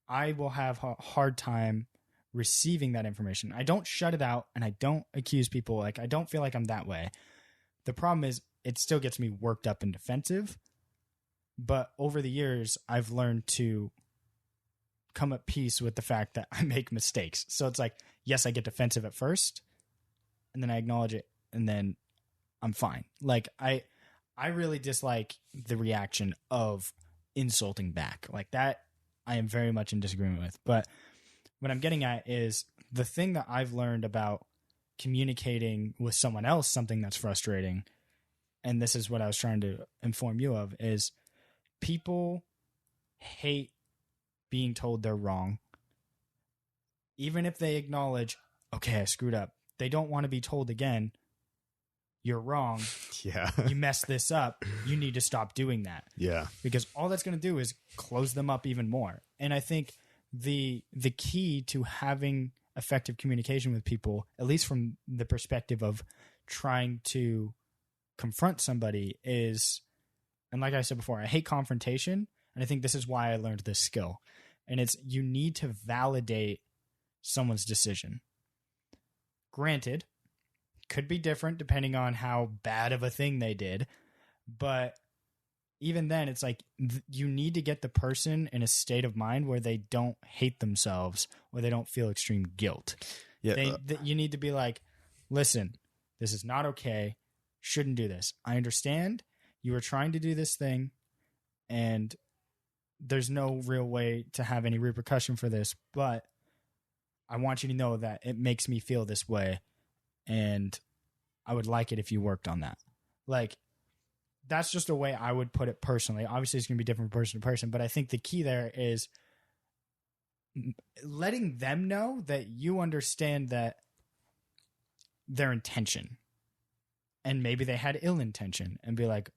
I will have a hard time receiving that information. I don't shut it out and I don't accuse people. Like, I don't feel like I'm that way. The problem is it still gets me worked up and defensive. But over the years, I've learned to come at peace with the fact that I make mistakes. So it's like, yes, I get defensive at first, and then I acknowledge it, and then I'm fine. Like, I really dislike the reaction of insulting back. Like, that I am very much in disagreement with. But what I'm getting at is the thing that I've learned about communicating with someone else something that's frustrating, and this is what I was trying to inform you of, is people hate being told they're wrong. Even if they acknowledge, okay, I screwed up, they don't want to be told again, you're wrong. Yeah. You messed this up. You need to stop doing that. Yeah. Because all that's going to do is close them up even more. And I think the key to having effective communication with people, at least from the perspective of trying to confront somebody, is, and like I said before, I hate confrontation. And I think this is why I learned this skill. And it's, you need to validate someone's decision. Granted, could be different depending on how bad of a thing they did. But even then, it's like you need to get the person in a state of mind where they don't hate themselves or they don't feel extreme guilt. Yeah. You need to be like, listen, this is not okay. Shouldn't do this. I understand you were trying to do this thing and there's no real way to have any repercussion for this, but I want you to know that it makes me feel this way, and I would like it if you worked on that. Like, that's just a way I would put it personally. Obviously, it's going to be different from person to person, but I think the key there is letting them know that you understand that their intention, and maybe they had ill intention, and be like,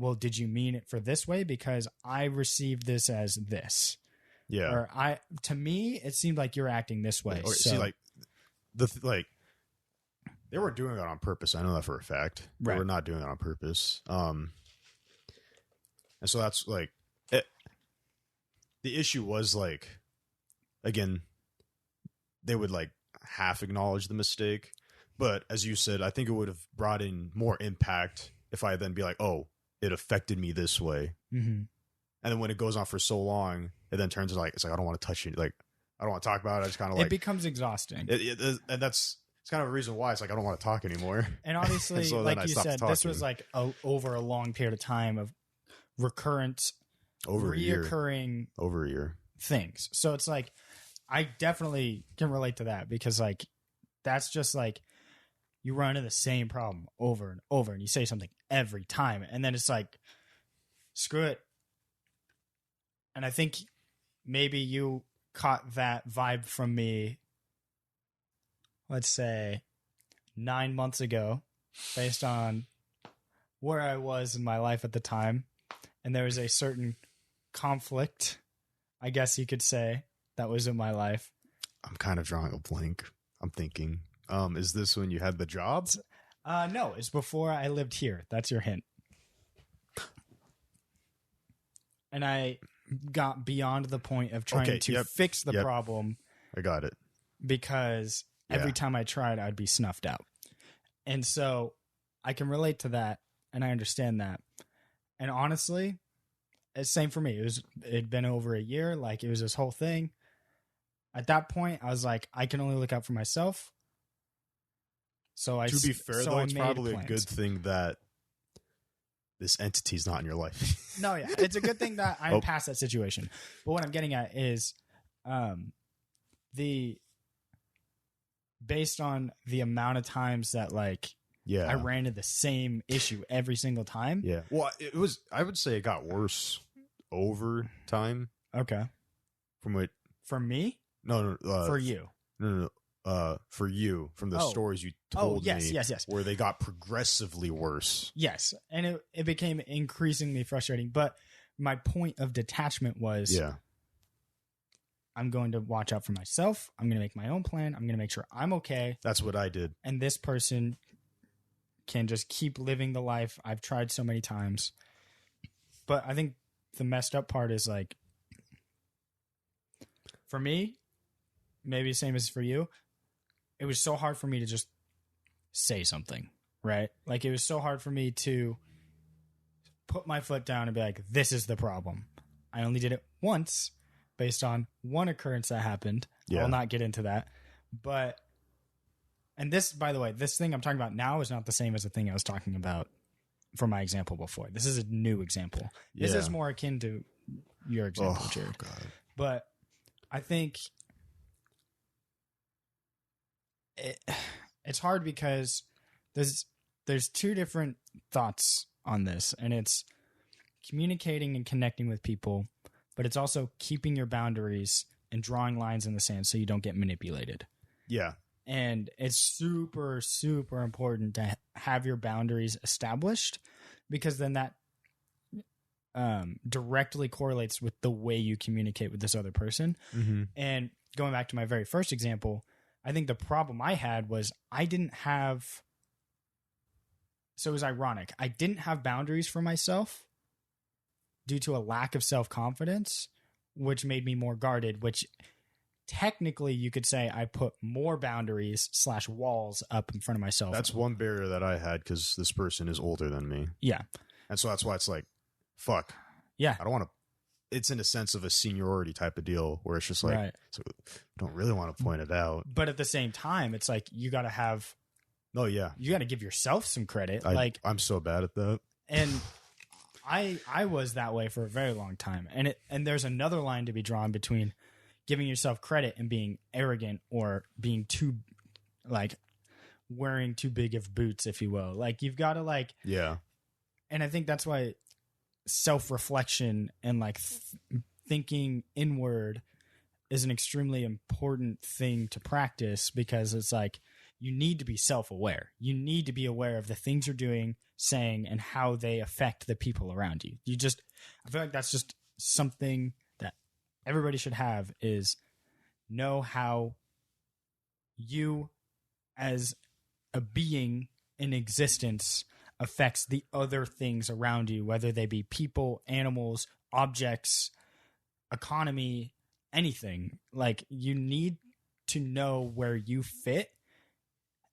well, did you mean it for this way? Because I received this as this. Yeah. Or to me, it seemed like you're acting this way. Or, so, see, like they weren't doing it on purpose. I know that for a fact. They Right. were not doing it on purpose. And so that's like it. The issue was like, again, they would like half acknowledge the mistake, but as you said, I think it would have brought in more impact if I then be like, oh, it affected me this way. Mm-hmm. And then when it goes on for so long, it then turns into like, it's like, I don't want to touch it. Like, I don't want to talk about it. I just kind of like, It becomes exhausting. and it's kind of a reason why it's like, I don't want to talk anymore. And obviously, so like I you stopped said, this talking. was like over a long period of time of recurrent, Over a year. reoccurring Over a year. things. So it's like, I definitely can relate to that, because like, that's just like, you run into the same problem over and over, and you say something every time, and then it's like, screw it. And I think maybe you caught that vibe from me, let's say 9 months ago, based on where I was in my life at the time. And there was a certain conflict, I guess you could say, that was in my life. I'm kind of drawing a blank. I'm thinking, is this when you had the job? No, it's before I lived here. That's your hint. And I got beyond the point of trying to fix the problem. I got it. Because every time I tried, I'd be snuffed out. And so I can relate to that, and I understand that. And honestly, it's same for me. It'd been over a year. Like, it was this whole thing. At that point, I was like, I can only look out for myself. So to be fair, so though, I it's made probably plans. a good thing that this entity's not in your life. No, yeah, it's a good thing that I'm past that situation. But what I'm getting at is, based on the amount of times that like I ran into the same issue every single time. Yeah. Well, I would say it got worse over time. Okay. From what? For me? No, for you. No. For you, from the stories you told me, yes, where they got progressively worse. Yes, and it became increasingly frustrating. But my point of detachment was, I'm going to watch out for myself. I'm going to make my own plan. I'm going to make sure I'm okay. That's what I did. And this person can just keep living the life I've tried so many times. But I think the messed up part is like, for me, maybe same as for you, it was so hard for me to just say something, right? Like, it was so hard for me to put my foot down and be like, this is the problem. I only did it once based on one occurrence that happened. Yeah. I'll not get into that. But, and this, by the way, this thing I'm talking about now is not the same as the thing I was talking about for my example before. This is a new example. This is more akin to your example, Jared. God. But I think it's hard because there's two different thoughts on this, and it's communicating and connecting with people, but it's also keeping your boundaries and drawing lines in the sand so you don't get manipulated. Yeah. And it's super, super important to have your boundaries established, because then that directly correlates with the way you communicate with this other person. Mm-hmm. And going back to my very first example, I think the problem I had was I didn't have... So it was ironic. I didn't have boundaries for myself due to a lack of self-confidence, which made me more guarded, which technically you could say I put more boundaries / walls up in front of myself. That's one barrier that I had because this person is older than me. Yeah. And so that's why it's like, fuck. Yeah. I don't want to. It's in a sense of a seniority type of deal where it's just like, right. So I don't really want to point it out. But at the same time, it's like you got to have... Oh, yeah. You got to give yourself some credit. I'm so bad at that. And I was that way for a very long time. And there's another line to be drawn between giving yourself credit and being arrogant, or being too, like, wearing too big of boots, if you will. Like, you've got to, like... Yeah. And I think that's why self-reflection and, like, thinking inward is an extremely important thing to practice, because it's like, you need to be self-aware. You need to be aware of the things you're doing, saying, and how they affect the people around you. I feel like that's just something that everybody should have, is know how you as a being in existence affects the other things around you, whether they be people, animals, objects, economy, anything. Like, you need to know where you fit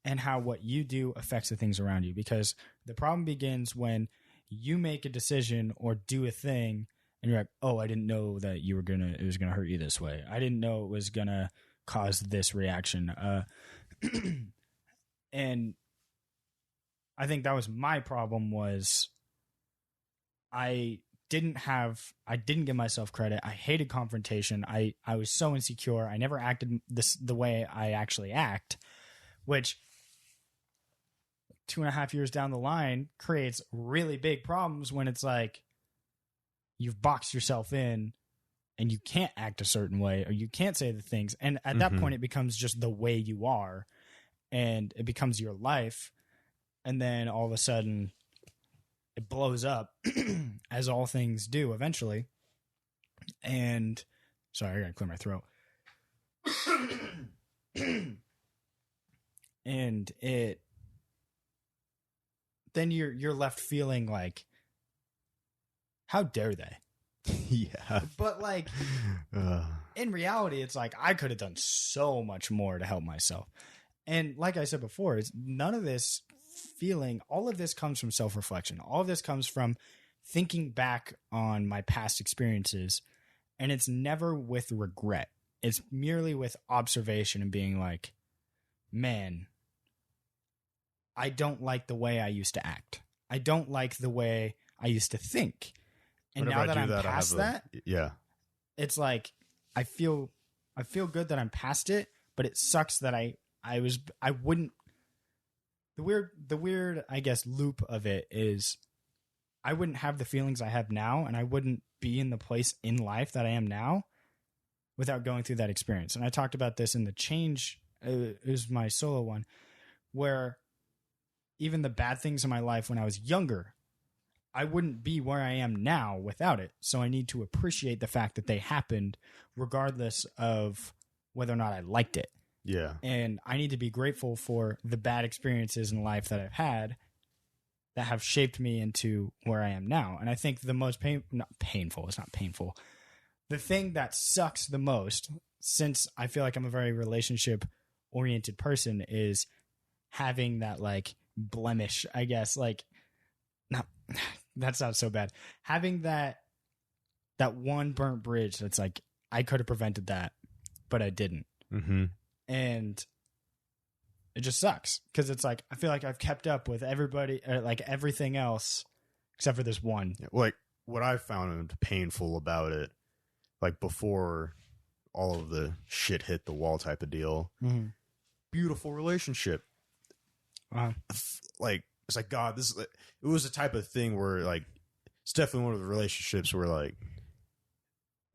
and how what you do affects the things around you, because the problem begins when you make a decision or do a thing and you're like, oh, I didn't know that it was gonna hurt you this way. I didn't know it was gonna cause this reaction. And I think that was my problem, was I didn't give myself credit. I hated confrontation. I was so insecure. I never acted the way I actually act, which 2.5 years down the line creates really big problems when it's like you've boxed yourself in and you can't act a certain way, or you can't say the things. And at that point, it becomes just the way you are, and it becomes your life. And then all of a sudden it blows up as all things do eventually. And sorry, I gotta clear my throat. And then you're left feeling like, how dare they? Yeah. But, like, in reality, it's like, I could have done so much more to help myself. And like I said before, it's none of this feeling, all of this comes from self-reflection. All of this comes from thinking back on my past experiences, and it's never with regret. It's merely with observation and being like, man, I don't like the way I used to act. I don't like the way I used to think. And Whenever now that I'm past that, yeah, it's like I feel good that I'm past it, but it sucks that I wouldn't. The weird, I guess, loop of it is I wouldn't have the feelings I have now, and I wouldn't be in the place in life that I am now without going through that experience. And I talked about this in the Change, it was my solo one, where even the bad things in my life when I was younger, I wouldn't be where I am now without it. So I need to appreciate the fact that they happened regardless of whether or not I liked it. Yeah. And I need to be grateful for the bad experiences in life that I've had that have shaped me into where I am now. And I think the most not painful, it's not painful. The thing that sucks the most, since I feel like I'm a very relationship oriented person, is having that like blemish, I guess, like not that sounds so bad. Having that one burnt bridge that's like I could have prevented that, but I didn't. Mm-hmm. And it just sucks because it's like I feel like I've kept up with everybody, like everything else except for this one. Like what I found painful about it, like before all of the shit hit the wall type of deal, beautiful relationship. Like it's like God, this it was a type of thing where like it's definitely one of the relationships where like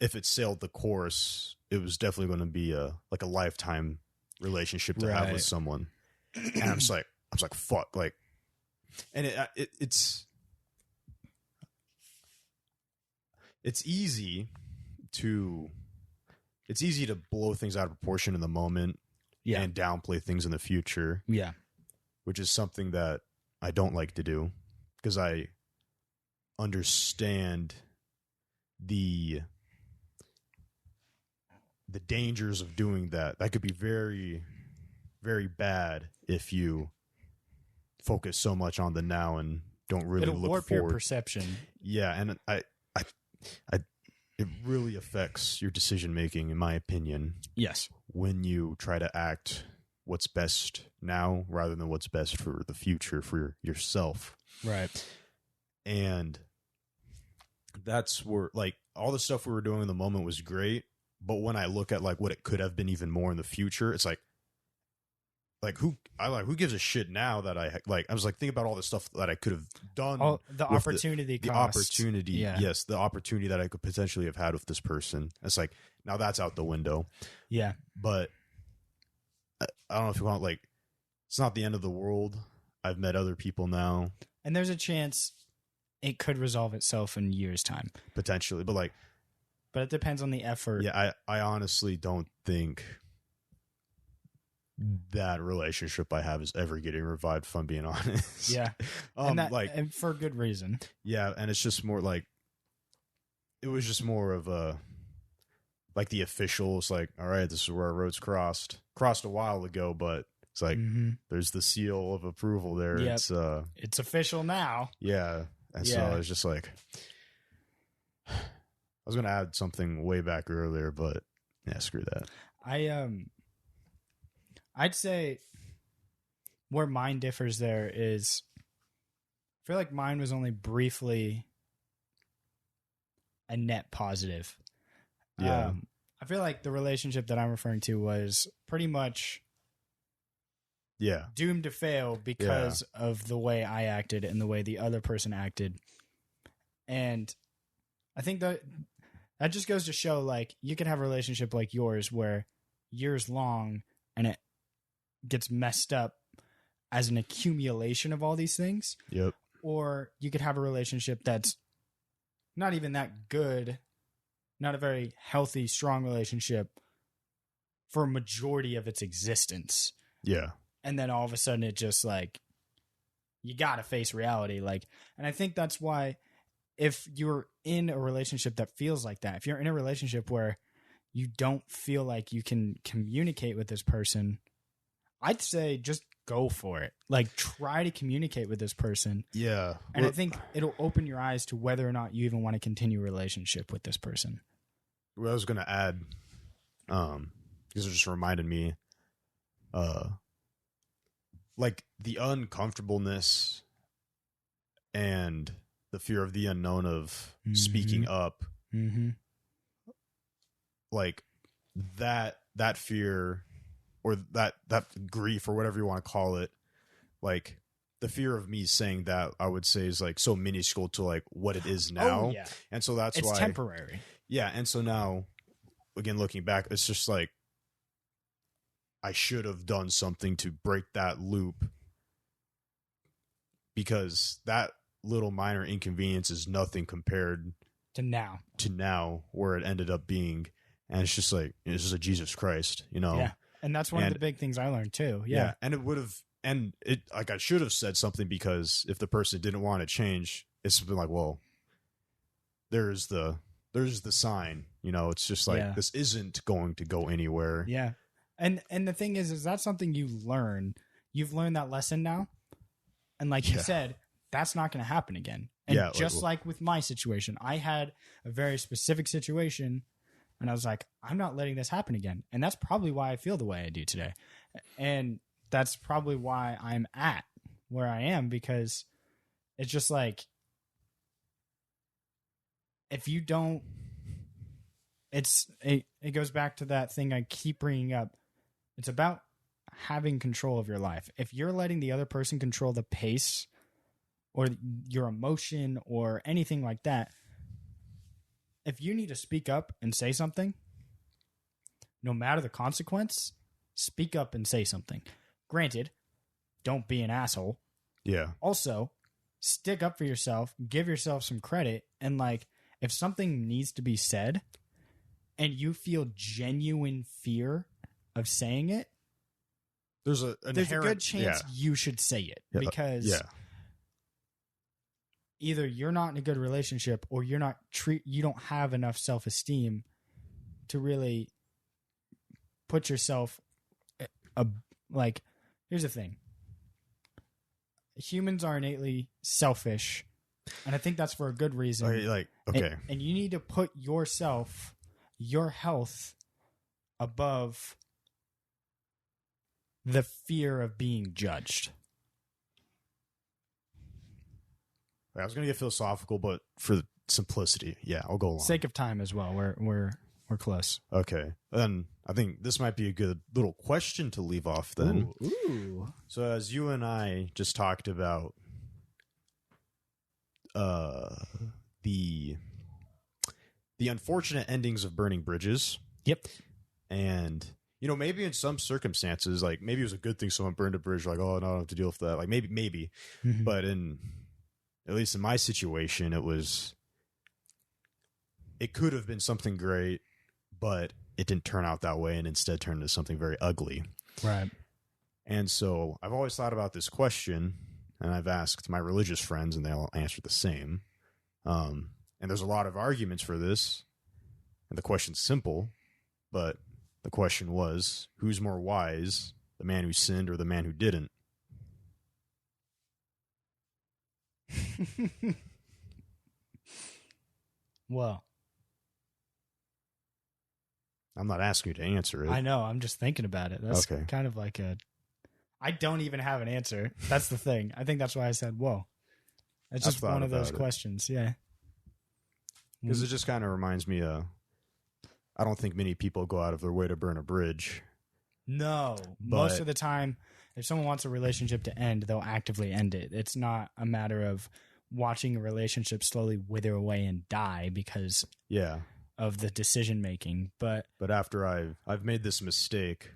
if it sailed the course, it was definitely going to be a lifetime relationship to have with someone. And I'm just like fuck, like, and it's easy to blow things out of proportion in the moment, and downplay things in the future, which is something that I don't like to do because I understand the dangers of doing that. That could be very, very bad if you focus so much on the now and don't really It'll look warp forward. your perception. Yeah, and it really affects your decision making, in my opinion. Yes, when you try to act what's best now rather than what's best for the future for yourself. Right. And that's where like all the stuff we were doing in the moment was great, but when I look at like what it could have been even more in the future, it's like who gives a shit now that I was like, think about all the stuff that I could have done. The opportunity cost. Yes, the opportunity that I could potentially have had with this person. It's like, now that's out the window. Yeah. But I don't know if you want, like, it's not the end of the world. I've met other people now. And there's a chance it could resolve itself in years' time. Potentially. But it depends on the effort. Yeah, I honestly don't think that relationship I have is ever getting revived, if I'm being honest. Yeah. And for good reason. Yeah, and it's just more like, it was just more of a, like the officials, like, all right, this is where our roads crossed a while ago, but it's like, there's the seal of approval there. Yep. It's official now. Yeah. And so I was just like, I was going to add something way back earlier, but yeah, screw that. I'd say where mine differs there is, I feel like mine was only briefly a net positive. Yeah. I feel like the relationship that I'm referring to was pretty much doomed to fail because of the way I acted and the way the other person acted. And I think that just goes to show, like, you could have a relationship like yours where years long and it gets messed up as an accumulation of all these things. Yep. Or you could have a relationship that's not even that good, not a very healthy, strong relationship for a majority of its existence. Yeah. And then all of a sudden it just like, you got to face reality. Like, and I think that's why if you're in a relationship that feels like that, if you're in a relationship where you don't feel like you can communicate with this person, I'd say just go for it. Like, try to communicate with this person. Yeah. And I think it'll open your eyes to whether or not you even want to continue a relationship with this person. What I was going to add, because it just reminded me, like the uncomfortableness and the fear of the unknown of speaking up, like that fear or that grief or whatever you want to call it, like the fear of me saying that, I would say, is like so minuscule to like what it is now. Oh, yeah. And so that's It's why temporary. Yeah, and so now, again, looking back, it's just like I should have done something to break that loop, because that little minor inconvenience is nothing compared To now. where it ended up being. And it's just like, it's just a Jesus Christ, you know? Yeah. And that's one of the big things I learned too. Yeah. And it would have, and it, like, I should have said something, because if the person didn't want to change, it's been like, well, there's the sign, you know. It's just like, this isn't going to go anywhere. Yeah. And the thing is that's something you learn. You've learned that lesson now. And like you said, that's not going to happen again. And just like with my situation, I had a very specific situation, and I was like, I'm not letting this happen again. And that's probably why I feel the way I do today. And that's probably why I'm at where I am, because it's just like, if you don't, it goes back to that thing I keep bringing up. It's about having control of your life. If you're letting the other person control the pace or your emotion or anything like that, if you need to speak up and say something, no matter the consequence, speak up and say something. Granted, don't be an asshole. Yeah. Also, stick up for yourself, give yourself some credit, and like, if something needs to be said and you feel genuine fear of saying it, there's a good chance you should say it, because either you're not in a good relationship, or you don't have enough self-esteem to really put yourself like, here's the thing. Humans are innately selfish, and I think that's for a good reason. Okay. And you need to put yourself, your health, above the fear of being judged. I was going to get philosophical, but for simplicity, I'll go along. Sake of time as well. We're close. Okay. Then I think this might be a good little question to leave off then. Ooh. So as you and I just talked about the unfortunate endings of burning bridges. Yep. And, you know, maybe in some circumstances, like maybe it was a good thing someone burned a bridge, like, oh, no, I don't have to deal with that. Like maybe. Mm-hmm. But at least in my situation, it could have been something great, but it didn't turn out that way, and instead turned into something very ugly. Right. And so I've always thought about this question, and I've asked my religious friends, and they all answer the same. And there's a lot of arguments for this, and the question's simple, but the question was, who's more wise, the man who sinned or the man who didn't? Well, I'm not asking you to answer it. I know. I'm just thinking about it. That's okay. Kind of like I don't even have an answer. That's the thing. I think that's why I said, whoa. It's just one of those questions. Yeah. Because it just kind of reminds me I don't think many people go out of their way to burn a bridge. No. Most of the time, if someone wants a relationship to end, they'll actively end it. It's not a matter of watching a relationship slowly wither away and die because of the decision making. But after I've made this mistake,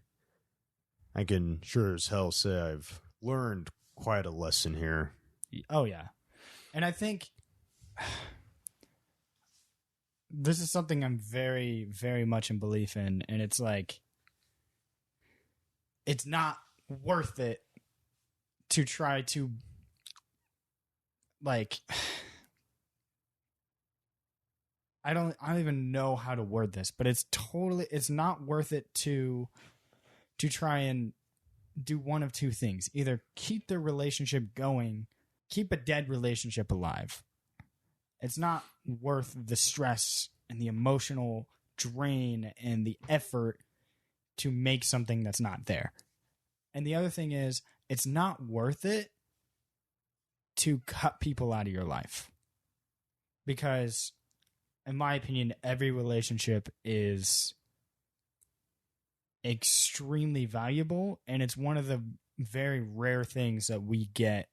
I can sure as hell say I've learned quite a lesson here. Oh, yeah. And I think this is something I'm very, very much in belief in. And it's like, it's not worth it to try to, like, I don't even know how to word this, but it's not worth it to try and do one of two things. Either keep the relationship going, keep a dead relationship alive. It's not worth the stress and the emotional drain and the effort to make something that's not there. And the other thing is, it's not worth it to cut people out of your life. Because, in my opinion, every relationship is extremely valuable, and it's one of the very rare things that we get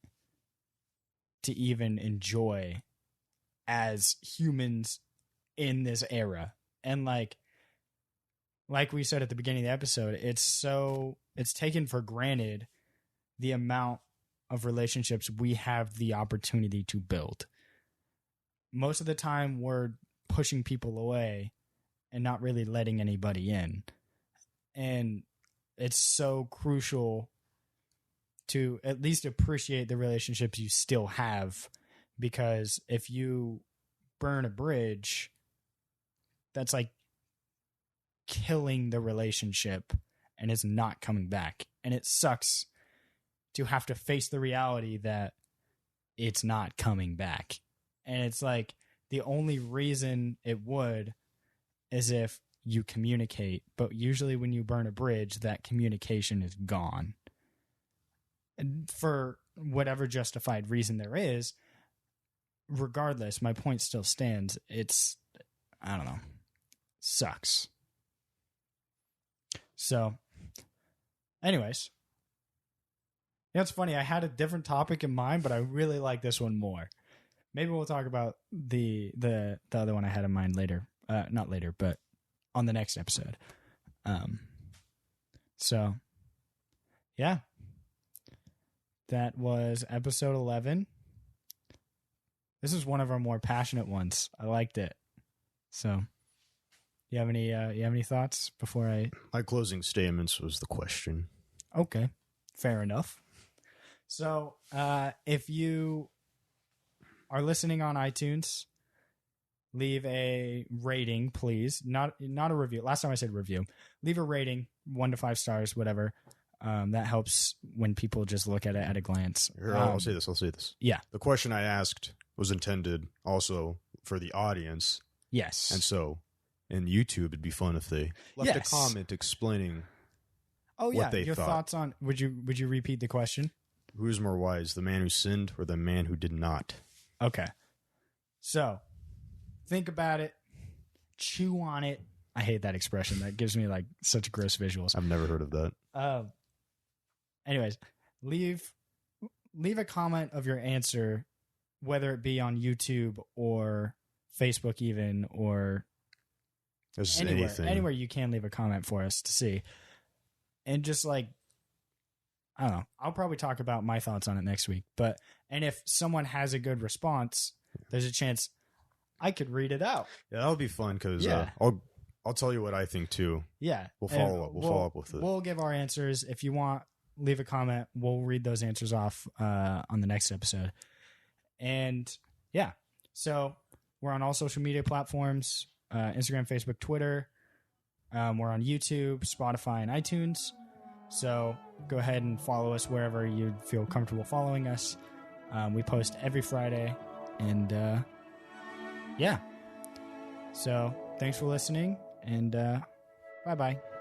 to even enjoy as humans in this era. And like we said at the beginning of the episode, it's taken for granted the amount of relationships we have the opportunity to build. Most of the time we're pushing people away and not really letting anybody in. And it's so crucial to at least appreciate the relationships you still have, because if you burn a bridge, that's like killing the relationship and it's not coming back. And it sucks to have to face the reality that it's not coming back. And it's like the only reason it would is if you communicate. But usually when you burn a bridge, that communication is gone. And for whatever justified reason there is, regardless, my point still stands. It's, I don't know, sucks. So, anyways. Yeah, it's funny. I had a different topic in mind, but I really like this one more. Maybe we'll talk about the other one I had in mind later. Not later, but on the next episode. So, yeah. That was episode 11. This is one of our more passionate ones. I liked it. So, you have any thoughts before I... My closing statements was the question. Okay, fair enough. So, if you are listening on iTunes, leave a rating, please. Not a review. Last time I said review. Leave a rating, 1 to 5 stars, whatever. That helps when people just look at it at a glance. Here, I'll say this. Yeah. The question I asked was intended also for the audience. Yes. And so, in YouTube, it'd be fun if they left a comment explaining what they your thought. Thoughts on... Would you repeat the question? Who is more wise, the man who sinned or the man who did not? Okay. So, think about it. Chew on it. I hate that expression. That gives me like such gross visuals. I've never heard of that. Anyways, leave a comment of your answer, whether it be on YouTube or Facebook even, or anywhere you can leave a comment for us to see. And just like, I don't know, I'll probably talk about my thoughts on it next week. And if someone has a good response, there's a chance I could read it out. Yeah, that'll be fun because I'll tell you what I think too. Yeah. We'll follow up. We'll follow up with it. We'll give our answers. If you want, leave a comment. We'll read those answers off on the next episode. And yeah, so we're on all social media platforms, Instagram, Facebook, Twitter. We're on YouTube, Spotify, and iTunes. So go ahead and follow us wherever you feel comfortable following us. We post every Friday. And yeah. So thanks for listening. And bye-bye.